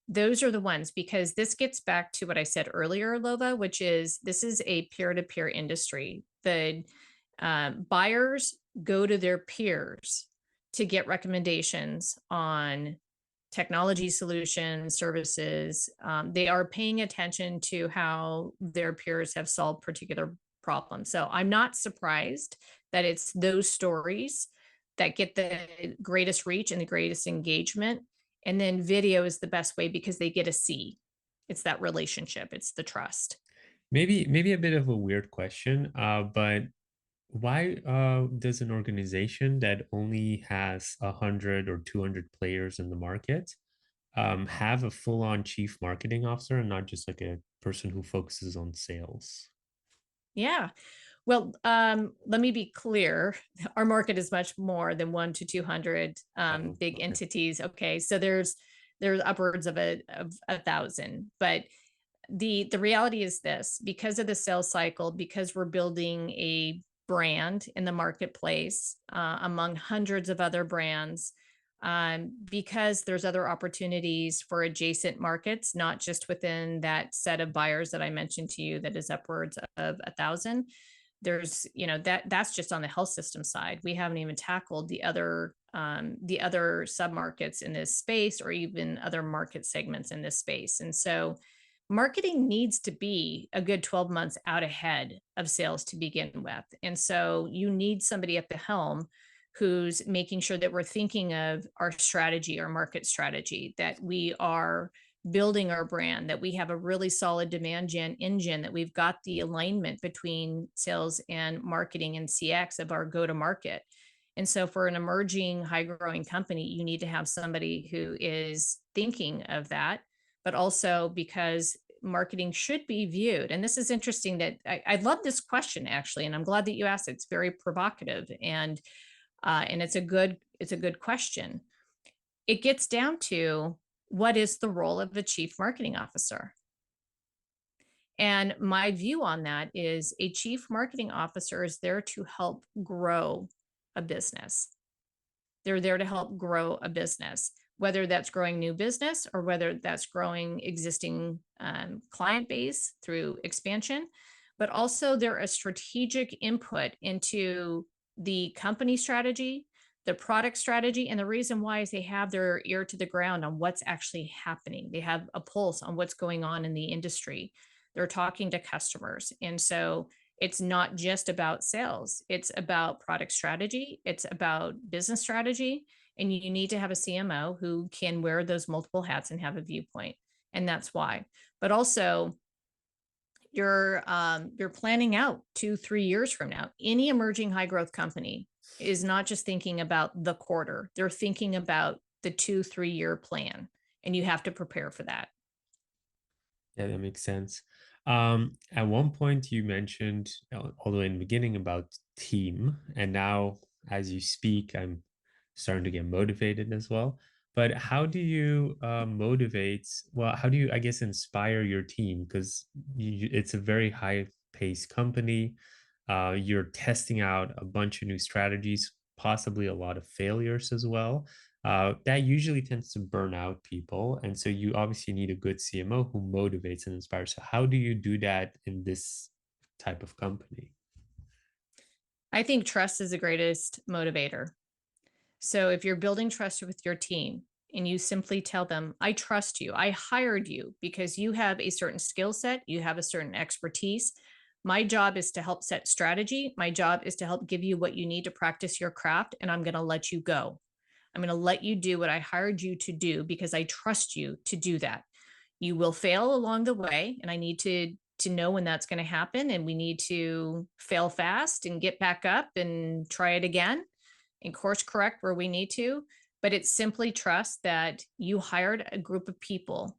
Those are the ones because this gets back to what I said earlier, Lova, which is this is a peer-to-peer industry. The buyers go to their peers to get recommendations on technology solutions, services. They are paying attention to how their peers have solved particular problems. So I'm not surprised that it's those stories that get the greatest reach and the greatest engagement. And then video is the best way because they get to see. It's that relationship, it's the trust. Maybe a bit of a weird question, but Why does an organization that only has 100 or 200 players in the market have a full-on chief marketing officer and not just like a person who focuses on sales? Yeah. Well, let me be clear. Our market is much more than 1 to 200 Oh, big okay. entities. Okay, so there's upwards of a thousand. But the reality is this: because of the sales cycle, because we're building a brand in the marketplace among hundreds of other brands, because there's other opportunities for adjacent markets, not just within that set of buyers that I mentioned to you that is upwards of a thousand. There's, that's just on the health system side. We haven't even tackled the other sub markets in this space, or even other market segments in this space. And so marketing needs to be a good 12 months out ahead of sales to begin with. And so you need somebody at the helm who's making sure that we're thinking of our strategy, our market strategy, that we are building our brand, that we have a really solid demand gen engine, that we've got the alignment between sales and marketing and CX of our go to market. And so for an emerging high growing company, you need to have somebody who is thinking of that, but also because marketing should be viewed. And this is interesting that I love this question actually, and I'm glad that you asked it. It's very provocative, and it's a good question. It gets down to, what is the role of the chief marketing officer? And my view on that is, a chief marketing officer is there to help grow a business. They're there to help grow a business, whether that's growing new business or whether that's growing existing client base through expansion. But also, they're a strategic input into the company strategy, the product strategy. And the reason why is they have their ear to the ground on what's actually happening. They have a pulse on what's going on in the industry. They're talking to customers. And so it's not just about sales, it's about product strategy, it's about business strategy. And you need to have a CMO who can wear those multiple hats and have a viewpoint. And that's why. But also, you're planning out 2 3 years from now. Any emerging high growth company is not just thinking about the quarter, they're thinking about the 2 3 year plan, and you have to prepare for that. Yeah, that makes sense. At one point, you mentioned all the way in the beginning about team, and now as you speak, I'm starting to get motivated as well. But how do you motivate? Well, how do you, I guess, inspire your team? Because it's a very high-paced company. You're testing out a bunch of new strategies, possibly a lot of failures as well. That usually tends to burn out people. And so you obviously need a good CMO who motivates and inspires. So how do you do that in this type of company? I think trust is the greatest motivator. So if you're building trust with your team and you simply tell them, I trust you, I hired you because you have a certain skill set, you have a certain expertise. My job is to help set strategy. My job is to help give you what you need to practice your craft, and I'm going to let you go. I'm going to let you do what I hired you to do because I trust you to do that. You will fail along the way, and I need to know when that's going to happen, and we need to fail fast and get back up and try it again and course correct where we need to. But it's simply trust that you hired a group of people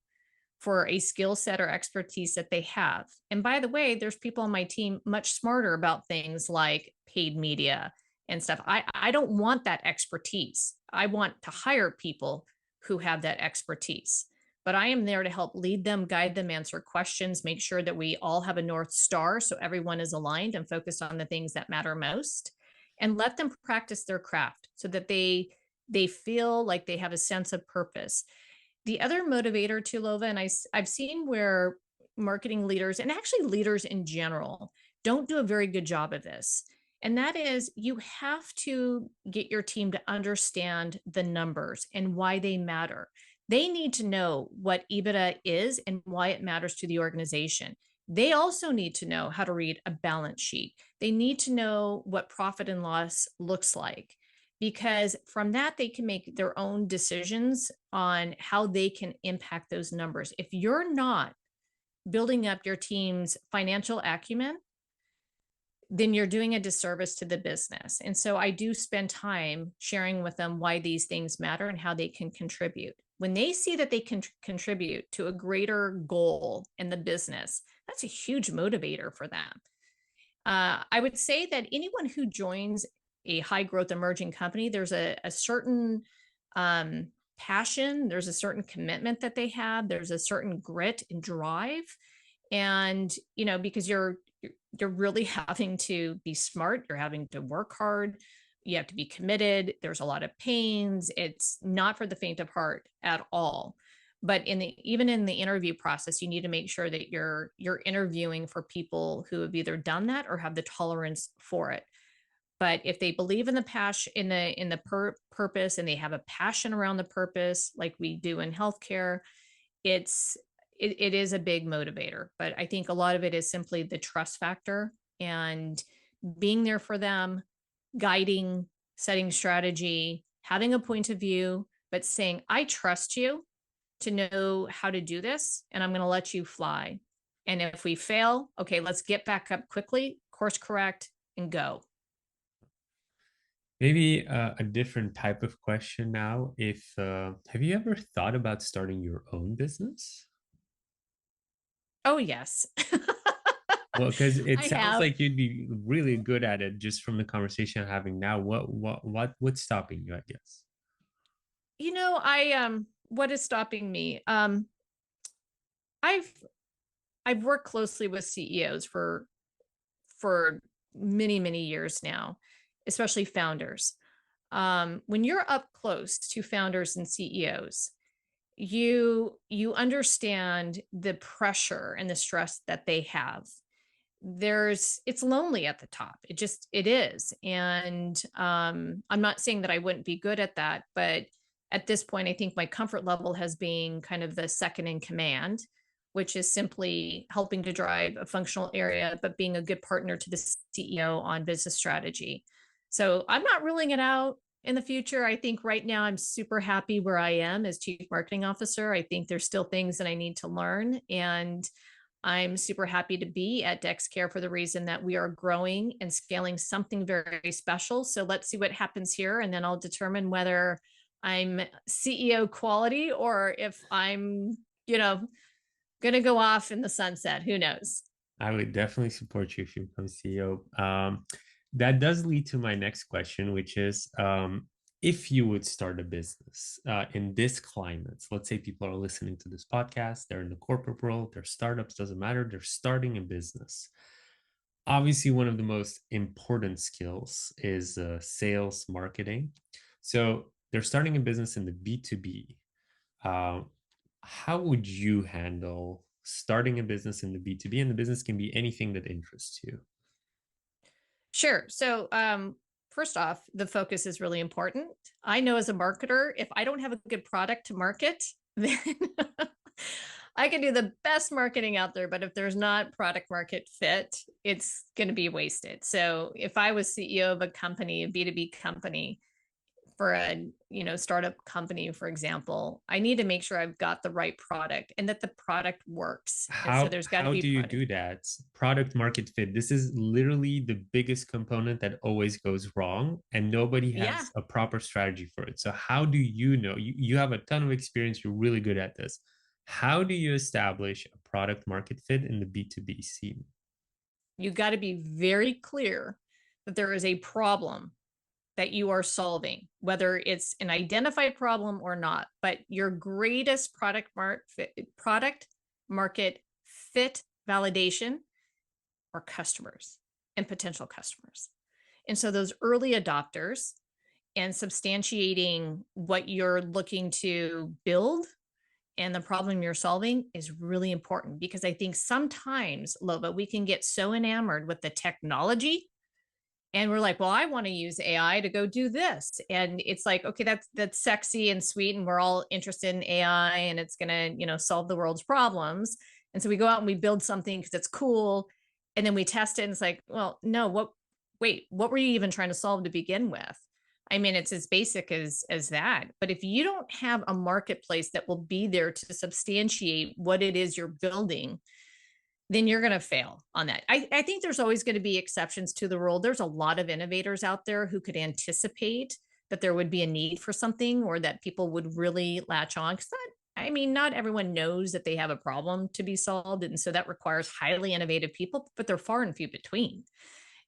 for a skill set or expertise that they have. And by the way, there's people on my team much smarter about things like paid media and stuff. I don't want that expertise. I want to hire people who have that expertise. But I am there to help lead them, guide them, answer questions, make sure that we all have a North Star so everyone is aligned and focused on the things that matter most, and let them practice their craft so that they feel like they have a sense of purpose. The other motivator to Lova, and I've seen where marketing leaders, and actually leaders in general, don't do a very good job of this. And that is, you have to get your team to understand the numbers and why they matter. They need to know what EBITDA is and why it matters to the organization. They also need to know how to read a balance sheet. They need to know what profit and loss looks like, because from that they can make their own decisions on how they can impact those numbers. If you're not building up your team's financial acumen, then you're doing a disservice to the business. And so I do spend time sharing with them why these things matter and how they can contribute. When they see that they can contribute to a greater goal in the business, that's a huge motivator for them. I would say that anyone who joins a high growth emerging company, there's a certain passion, there's a certain commitment that they have, there's a certain grit and drive. And, because you're really having to be smart, you're having to work hard, you have to be committed, there's a lot of pains. It's not for the faint of heart at all. But even in the interview process, you need to make sure that you're interviewing for people who have either done that or have the tolerance for it. But if they believe in the passion, in the purpose, and they have a passion around the purpose, like we do in healthcare, it's it is a big motivator. But I think a lot of it is simply the trust factor and being there for them, guiding, setting strategy, having a point of view, but saying, I trust you to know how to do this, and I'm going to let you fly. And if we fail, okay, let's get back up quickly, course correct, and go. Maybe a different type of question now. If have you ever thought about starting your own business? Oh, yes. Well, because it I sounds have. like you'd be really good at it just from the conversation I'm having now. What's stopping you, I guess? What is stopping me? I've I've worked closely with CEOs for many, many years now, especially founders. When you're up close to founders and CEOs, you understand the pressure and the stress that they have. It's lonely at the top. It is. And I'm not saying that I wouldn't be good at that, but at this point I think my comfort level has been kind of the second in command, which is simply helping to drive a functional area but being a good partner to the CEO on business strategy. So I'm not ruling it out in the future. I think right now I'm super happy where I am as chief marketing officer. I think there's still things that I need to learn, and I'm super happy to be at Dexcare for the reason that we are growing and scaling something very special. So let's see what happens here, and then I'll determine whether I'm CEO quality or if I'm, going to go off in the sunset. Who knows? I would definitely support you if you become CEO. That does lead to my next question, which is if you would start a business in this climate, so let's say people are listening to this podcast, they're in the corporate world, they're startups, doesn't matter, they're starting a business. Obviously, one of the most important skills is sales marketing. So they're starting a business in the B2B. Uh, how would you handle starting a business in the B2B? And the business can be anything that interests you. Sure. So, first off, the focus is really important. I know as a marketer, if I don't have a good product to market, then I can do the best marketing out there, but if there's not product market fit, it's going to be wasted. So, if I was CEO of a company, a B2B company, for a startup company, for example, I need to make sure I've got the right product and that the product works. And so there's got to How be do you product. do that? Product market fit. This is literally the biggest component that always goes wrong, and nobody Yeah. has a proper strategy for it. So how do you know? You have a ton of experience. You're really good at this. How do you establish a product market fit in the B2B scene? You got to be very clear that there is a problem that you are solving, whether it's an identified problem or not. But your greatest product market fit validation are customers and potential customers. And so those early adopters and substantiating what you're looking to build and the problem you're solving is really important, because I think sometimes, Lova, we can get so enamored with the technology and we're like, well, I want to use AI to go do this. And it's like, okay, that's sexy and sweet. And we're all interested in AI and it's going to, solve the world's problems. And so we go out and we build something because it's cool. And then we test it and it's like, well, no, what were you even trying to solve to begin with? I mean, it's as basic as that. But if you don't have a marketplace that will be there to substantiate what it is you're building, then you're going to fail on that. I think there's always going to be exceptions to the rule. There's a lot of innovators out there who could anticipate that there would be a need for something or that people would really latch on. Because I mean, not everyone knows that they have a problem to be solved. And so that requires highly innovative people, but they're far and few between.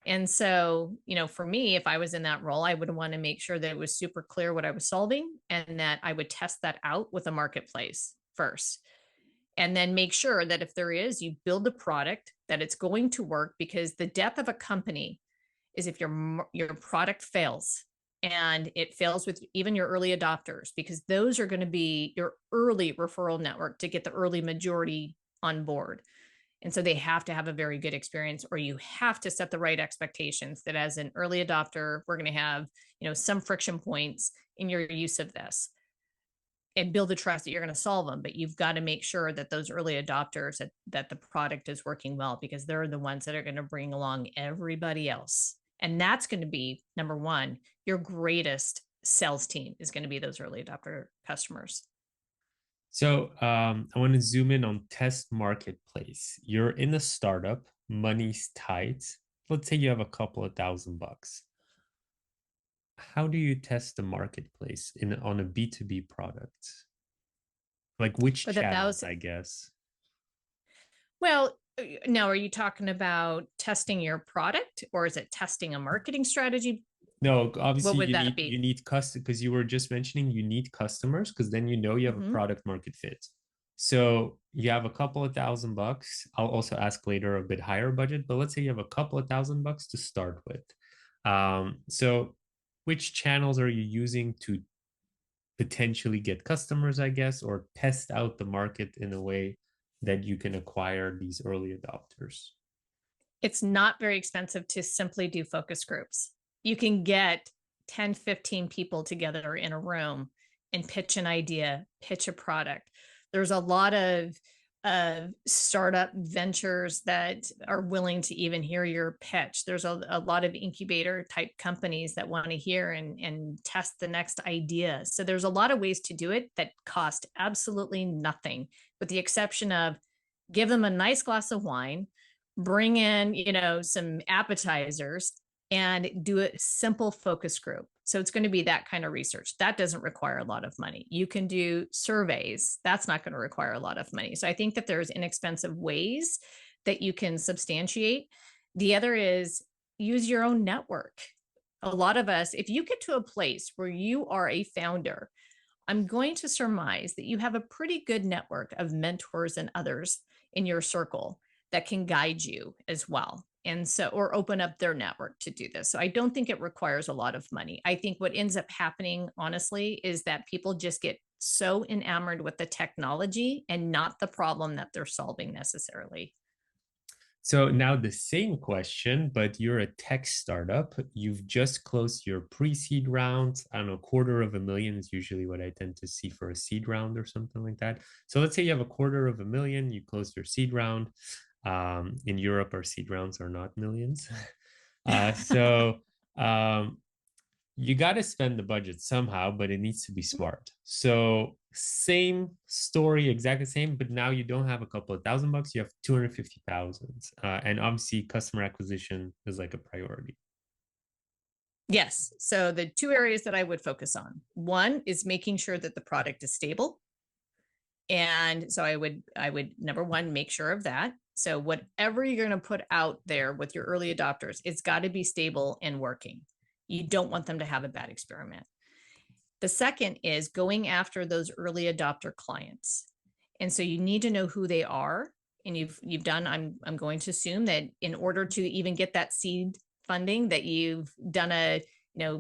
And so, for me, if I was in that role, I would want to make sure that it was super clear what I was solving and that I would test that out with a marketplace first. And then make sure that if there is, you build a product that it's going to work, because the death of a company is if your product fails, and it fails with even your early adopters, because those are going to be your early referral network to get the early majority on board. And so they have to have a very good experience, or you have to set the right expectations that as an early adopter, we're going to have, some friction points in your use of this, and build the trust that you're going to solve them. But you've got to make sure that those early adopters, that the product is working well, because they're the ones that are going to bring along everybody else. And that's going to be number one, your greatest sales team is going to be those early adopter customers. So I want to zoom in on test marketplace. You're in a startup, money's tight. Let's say you have a couple of $1,000. How do you test the marketplace on a B2B product? Like which But that channels, was, I guess? well, now, are you talking about testing your product, or is it testing a marketing strategy? No, What obviously would you that need you be? need custom, because you were just mentioning you need customers, because then you know you have a Mhm. product market fit. So you have a couple of $1,000. I'll also ask later a bit higher budget, but let's say you have a couple of $1,000 to start with. So which channels are you using to potentially get customers, I guess, or test out the market in a way that you can acquire these early adopters? It's not very expensive to simply do focus groups. You can get 10, 15 people together in a room and pitch an idea, pitch a product. There's a lot of startup ventures that are willing to even hear your pitch. There's a lot of incubator type companies that want to hear and test the next idea. So there's a lot of ways to do it that cost absolutely nothing, with the exception of give them a nice glass of wine, bring in, some appetizers, and do a simple focus group. So it's going to be that kind of research. That doesn't require a lot of money. You can do surveys. That's not going to require a lot of money. So I think that there's inexpensive ways that you can substantiate. The other is use your own network. A lot of us, if you get to a place where you are a founder, I'm going to surmise that you have a pretty good network of mentors and others in your circle that can guide you as well. And so, or open up their network to do this. So I don't think it requires a lot of money. I think what ends up happening, honestly, is that people just get so enamored with the technology and not the problem that they're solving necessarily. So now the same question, but you're a tech startup. You've just closed your pre-seed round. I don't know, $250,000 is usually what I tend to see for a seed round or something like that. So let's say you have a $250,000, you closed your seed round. In Europe, our seed rounds are not millions. So you got to spend the budget somehow, but it needs to be smart. So same story, exactly same, but now you don't have a couple of $1,000, you have 250,000. And obviously customer acquisition is like a priority. Yes. So the two areas that I would focus on, one is making sure that the product is stable. And so I would number one, make sure of that. So whatever you're going to put out there with your early adopters, it's got to be stable and working. You don't want them to have a bad experiment. The second is going after those early adopter clients. And so you need to know who they are. And you've done, I'm going to assume that in order to even get that seed funding, that you've done a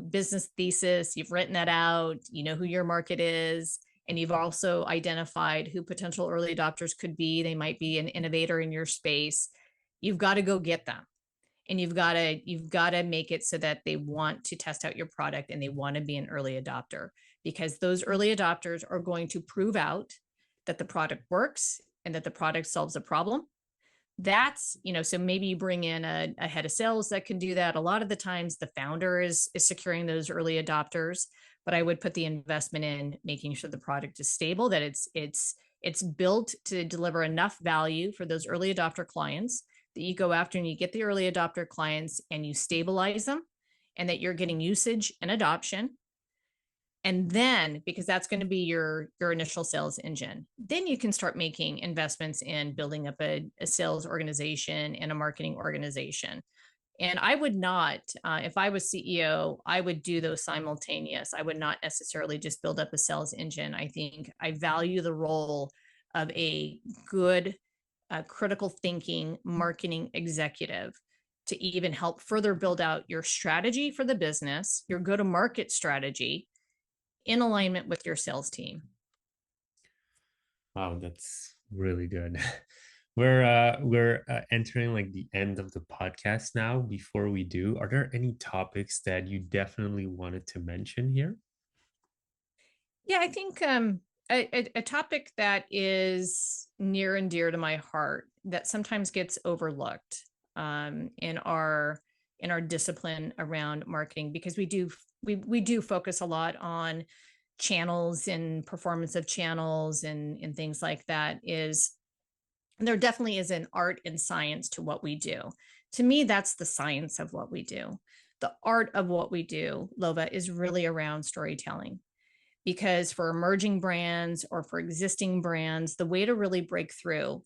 business thesis, you've written that out, you know who your market is, and you've also identified who potential early adopters could be. They might be an innovator in your space. You've got to go get them, and you've got to make it so that they want to test out your product and they want to be an early adopter, because those early adopters are going to prove out that the product works and that the product solves a problem. That's, so maybe you bring in a head of sales that can do that. A lot of the times the founder is securing those early adopters, but I would put the investment in making sure the product is stable, that it's It's built to deliver enough value for those early adopter clients that you go after and you get the early adopter clients and you stabilize them, and that you're getting usage and adoption. And then, because that's going to be your initial sales engine, then you can start making investments in building up a sales organization and a marketing organization. And I would not, if I was CEO, I would do those simultaneous. I would not necessarily just build up a sales engine. I think I value the role of a good, critical thinking marketing executive to even help further build out your strategy for the business, your go to market strategy in alignment with your sales team. Wow, that's really good. We're entering like the end of the podcast now. Before we do, are there any topics that you definitely wanted to mention here? Yeah, I think a topic that is near and dear to my heart that sometimes gets overlooked in our discipline around marketing, because we do focus a lot on channels and performance of channels and things like that. Is there definitely is an art and science to what we do. To me, that's the science of what we do. The art of what we do, Lova, is really around storytelling, because for emerging brands or for existing brands, the way to really break through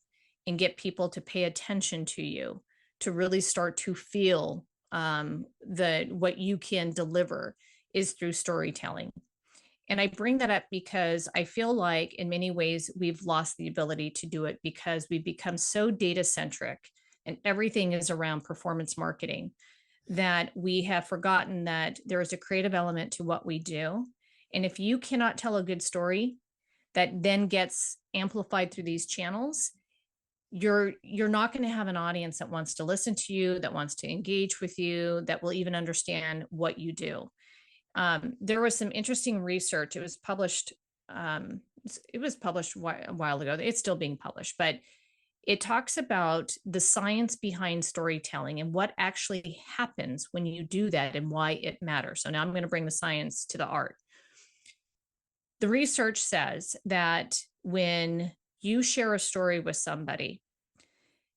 and get people to pay attention to you, to really start to feel the what you can deliver, is through storytelling. And I bring that up because I feel like in many ways we've lost the ability to do it because we've become so data centric and everything is around performance marketing, that we have forgotten that there is a creative element to what we do. And if you cannot tell a good story that then gets amplified through these channels, you're not going to have an audience that wants to listen to you, that wants to engage with you, that will even understand what you do. There was some interesting research. It was published. It was published a while ago. It's still being published, but it talks about the science behind storytelling and what actually happens when you do that and why it matters. So now I'm going to bring the science to the art. The research says that when you share a story with somebody,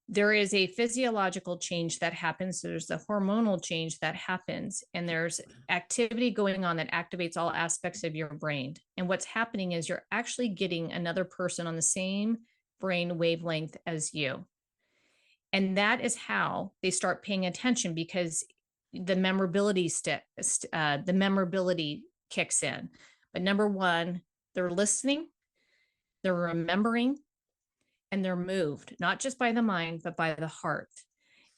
there is a physiological change that happens. There's a hormonal change that happens, and there's activity going on that activates all aspects of your brain. And what's happening is you're actually getting another person on the same brain wavelength as you. And that is how they start paying attention, because the memorability kicks in. But number one, they're listening, they're remembering, and they're moved, not just by the mind, but by the heart.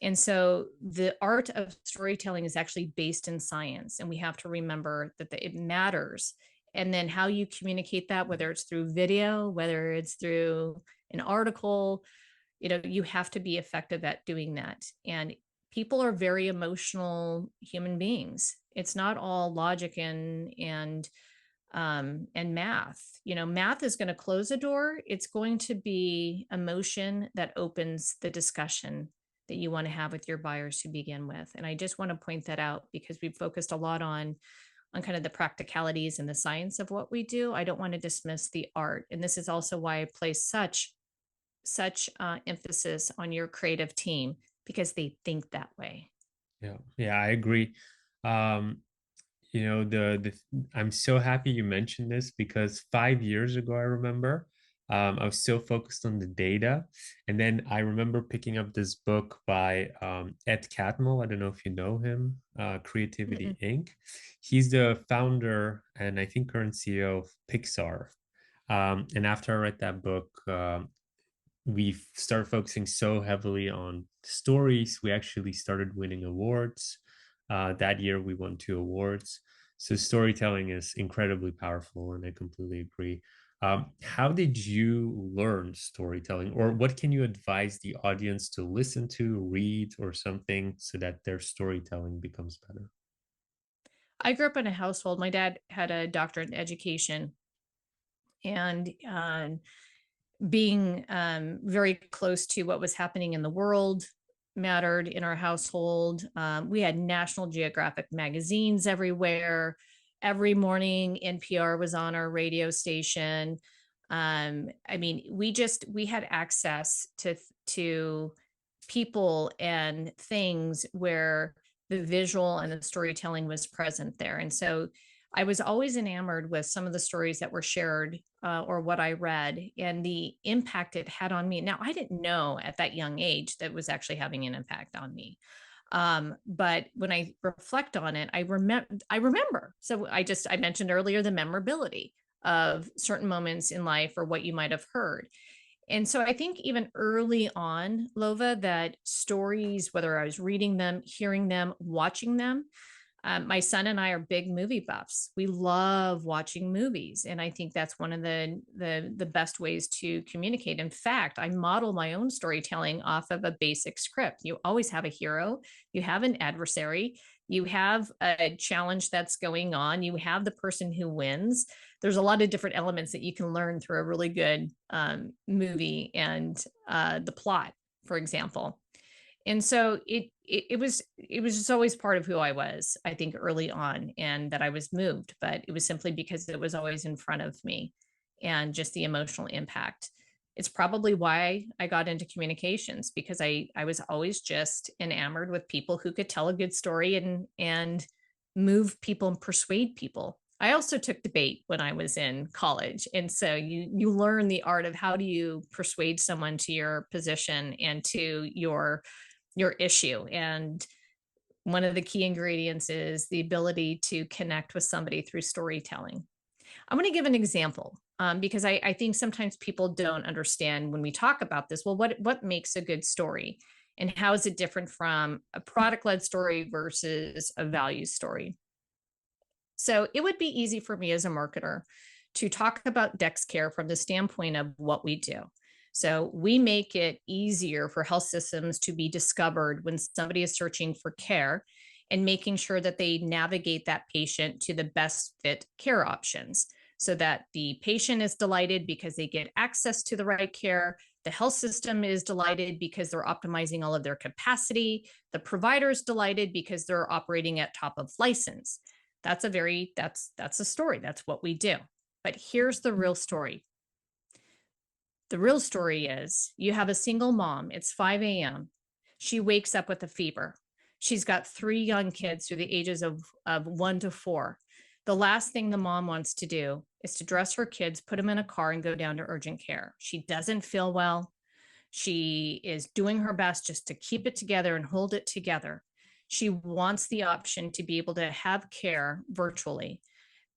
And so the art of storytelling is actually based in science. And we have to remember that it matters. And then how you communicate that, whether it's through video, whether it's through an article, you have to be effective at doing that. And people are very emotional human beings. It's not all logic and math. Math is going to close a door. It's going to be emotion that opens the discussion that you want to have with your buyers to begin with. And I just want to point that out, because we've focused a lot on kind of the practicalities and the science of what we do. I don't want to dismiss the art. And this is also why I place such emphasis on your creative team, because they think that way. Yeah, I agree. Um, I'm so happy you mentioned this, because 5 years ago, I remember, I was so focused on the data, and then I remember picking up this book by Ed Catmull. I don't know if you know him, Creativity Mm-mm. Inc. He's the founder and I think current CEO of Pixar. And after I read that book, we started focusing so heavily on stories. We actually started winning awards. That year, we won 2 awards. So storytelling is incredibly powerful, and I completely agree. How did you learn storytelling, or what can you advise the audience to listen to, read, or something so that their storytelling becomes better? I grew up in a household. My dad had a doctorate in education, and being very close to what was happening in the world mattered in our household. We had National Geographic magazines everywhere. Every morning, NPR was on our radio station. I mean, we had access to people and things where the visual and the storytelling was present there. And so I was always enamored with some of the stories that were shared, or what I read, and the impact it had on me. Now, I didn't know at that young age that it was actually having an impact on me. But when I reflect on it, I remember. So I mentioned earlier the memorability of certain moments in life or what you might have heard. And so I think even early on, Lova, that stories, whether I was reading them, hearing them, watching them, my son and I are big movie buffs. We love watching movies, and I think that's one of the best ways to communicate. In fact, I model my own storytelling off of a basic script. You always have a hero, you have an adversary, you have a challenge that's going on, you have the person who wins. There's a lot of different elements that you can learn through a really good movie and the plot, for example. And so it was just always part of who I was, I think, early on, and that I was moved, but it was simply because it was always in front of me and just the emotional impact. It's probably why I got into communications, because I was always just enamored with people who could tell a good story and move people and persuade people. I also took debate when I was in college. And so you learn the art of how do you persuade someone to your position and to your issue. And one of the key ingredients is the ability to connect with somebody through storytelling. I'm going to give an example, because I think sometimes people don't understand when we talk about this. Well, what makes a good story, and how is it different from a product led story versus a value story? So it would be easy for me as a marketer to talk about Dexcare from the standpoint of what we do. So we make it easier for health systems to be discovered when somebody is searching for care, and making sure that they navigate that patient to the best fit care options, so that the patient is delighted because they get access to the right care. The health system is delighted because they're optimizing all of their capacity. The provider is delighted because they're operating at top of license. That's a story. That's what we do. But here's the real story. The real story is you have a single mom. It's 5 a.m. She wakes up with a fever. She's got 3 young kids through the ages of 1 to 4. The last thing the mom wants to do is to dress her kids, put them in a car, and go down to urgent care. She doesn't feel well. She is doing her best just to keep it together and hold it together. She wants the option to be able to have care virtually.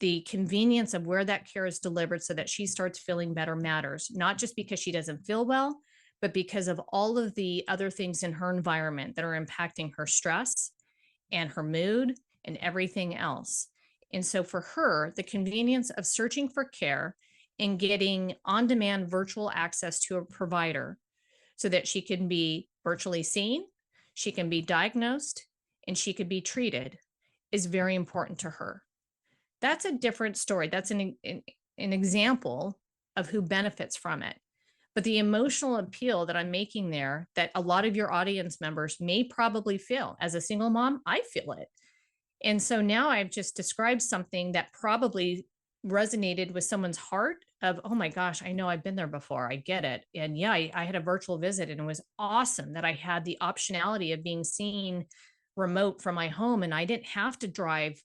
The convenience of where that care is delivered so that she starts feeling better matters, not just because she doesn't feel well, but because of all of the other things in her environment that are impacting her stress and her mood and everything else. And so for her, the convenience of searching for care and getting on demand virtual access to a provider so that she can be virtually seen, she can be diagnosed, and she could be treated is very important to her. That's a different story. That's an example of who benefits from it. But the emotional appeal that I'm making there, that a lot of your audience members may probably feel as a single mom, I feel it. And so now I've just described something that probably resonated with someone's heart of, oh my gosh, I know I've been there before. I get it. And yeah, I had a virtual visit, and it was awesome that I had the optionality of being seen remote from my home. And I didn't have to drive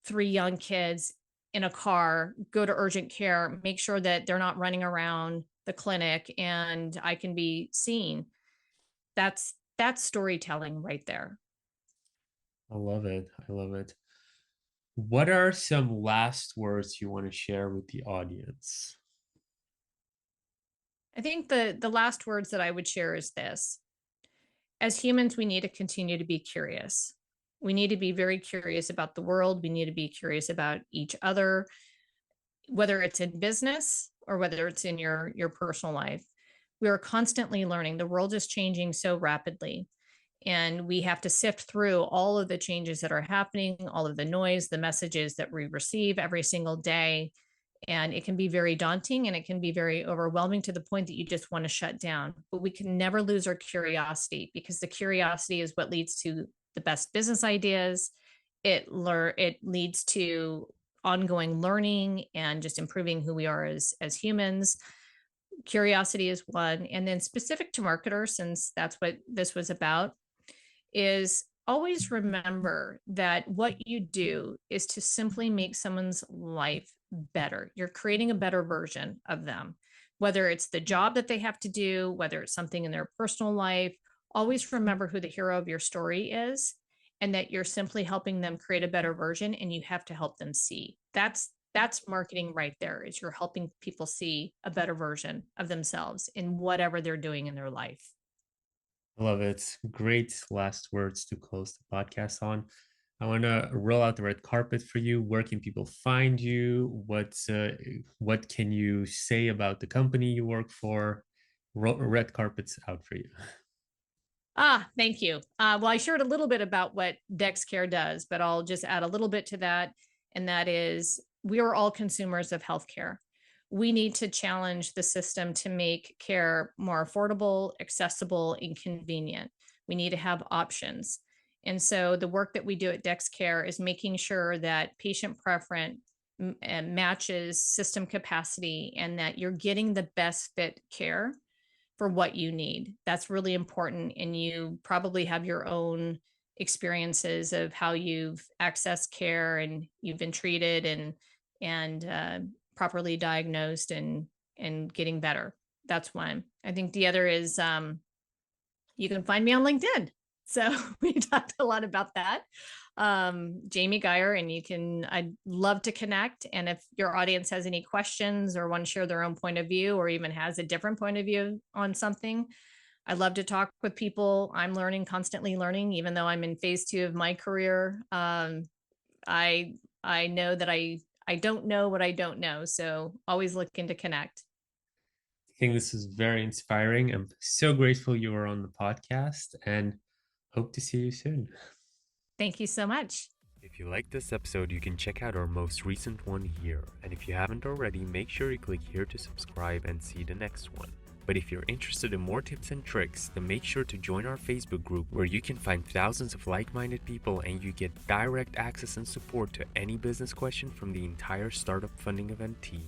3 young kids in a car, go to urgent care, make sure that they're not running around the clinic, and I can be seen. That's storytelling right there. I love it. I love it. What are some last words you want to share with the audience? I think the last words that I would share is this. As humans, we need to continue to be curious. We need to be very curious about the world. We need to be curious about each other, whether it's in business or whether it's in your personal life. We are constantly learning. The world is changing so rapidly, and we have to sift through all of the changes that are happening, all of the noise, the messages that we receive every single day. And it can be very daunting, and it can be very overwhelming to the point that you just want to shut down. But we can never lose our curiosity, because the curiosity is what leads to the best business ideas. It leads to ongoing learning and just improving who we are as humans. Curiosity is one. And then specific to marketers, since that's what this was about, is always remember that what you do is to simply make someone's life better. You're creating a better version of them, whether it's the job that they have to do, whether it's something in their personal life. Always remember who the hero of your story is, and that you're simply helping them create a better version, and you have to help them see. That's marketing right there, is you're helping people see a better version of themselves in whatever they're doing in their life. I love it. Great last words to close the podcast on. I want to roll out the red carpet for you. Where can people find you? What can you say about the company you work for? Red carpet's out for you. Thank you. Well, I shared a little bit about what Dexcare does, but I'll just add a little bit to that. And that is, we are all consumers of healthcare. We need to challenge the system to make care more affordable, accessible, and convenient. We need to have options. And so the work that we do at Dexcare is making sure that patient preference matches system capacity, and that you're getting the best fit care for what you need. That's really important. And you probably have your own experiences of how you've accessed care and you've been treated and properly diagnosed and getting better. That's one. I think the other is you can find me on LinkedIn. So we talked a lot about that. Jamie Gier, and I'd love to connect. And if your audience has any questions or want to share their own point of view, or even has a different point of view on something, I love to talk with people. I'm learning, constantly learning, even though I'm in phase 2 of my career. I know that I don't know what I don't know. So always looking to connect. I think this is very inspiring. I'm so grateful you were on the podcast and hope to see you soon. Thank you so much. If you liked this episode, you can check out our most recent one here. And if you haven't already, make sure you click here to subscribe and see the next one. But if you're interested in more tips and tricks, then make sure to join our Facebook group, where you can find thousands of like-minded people and you get direct access and support to any business question from the entire startup funding event team.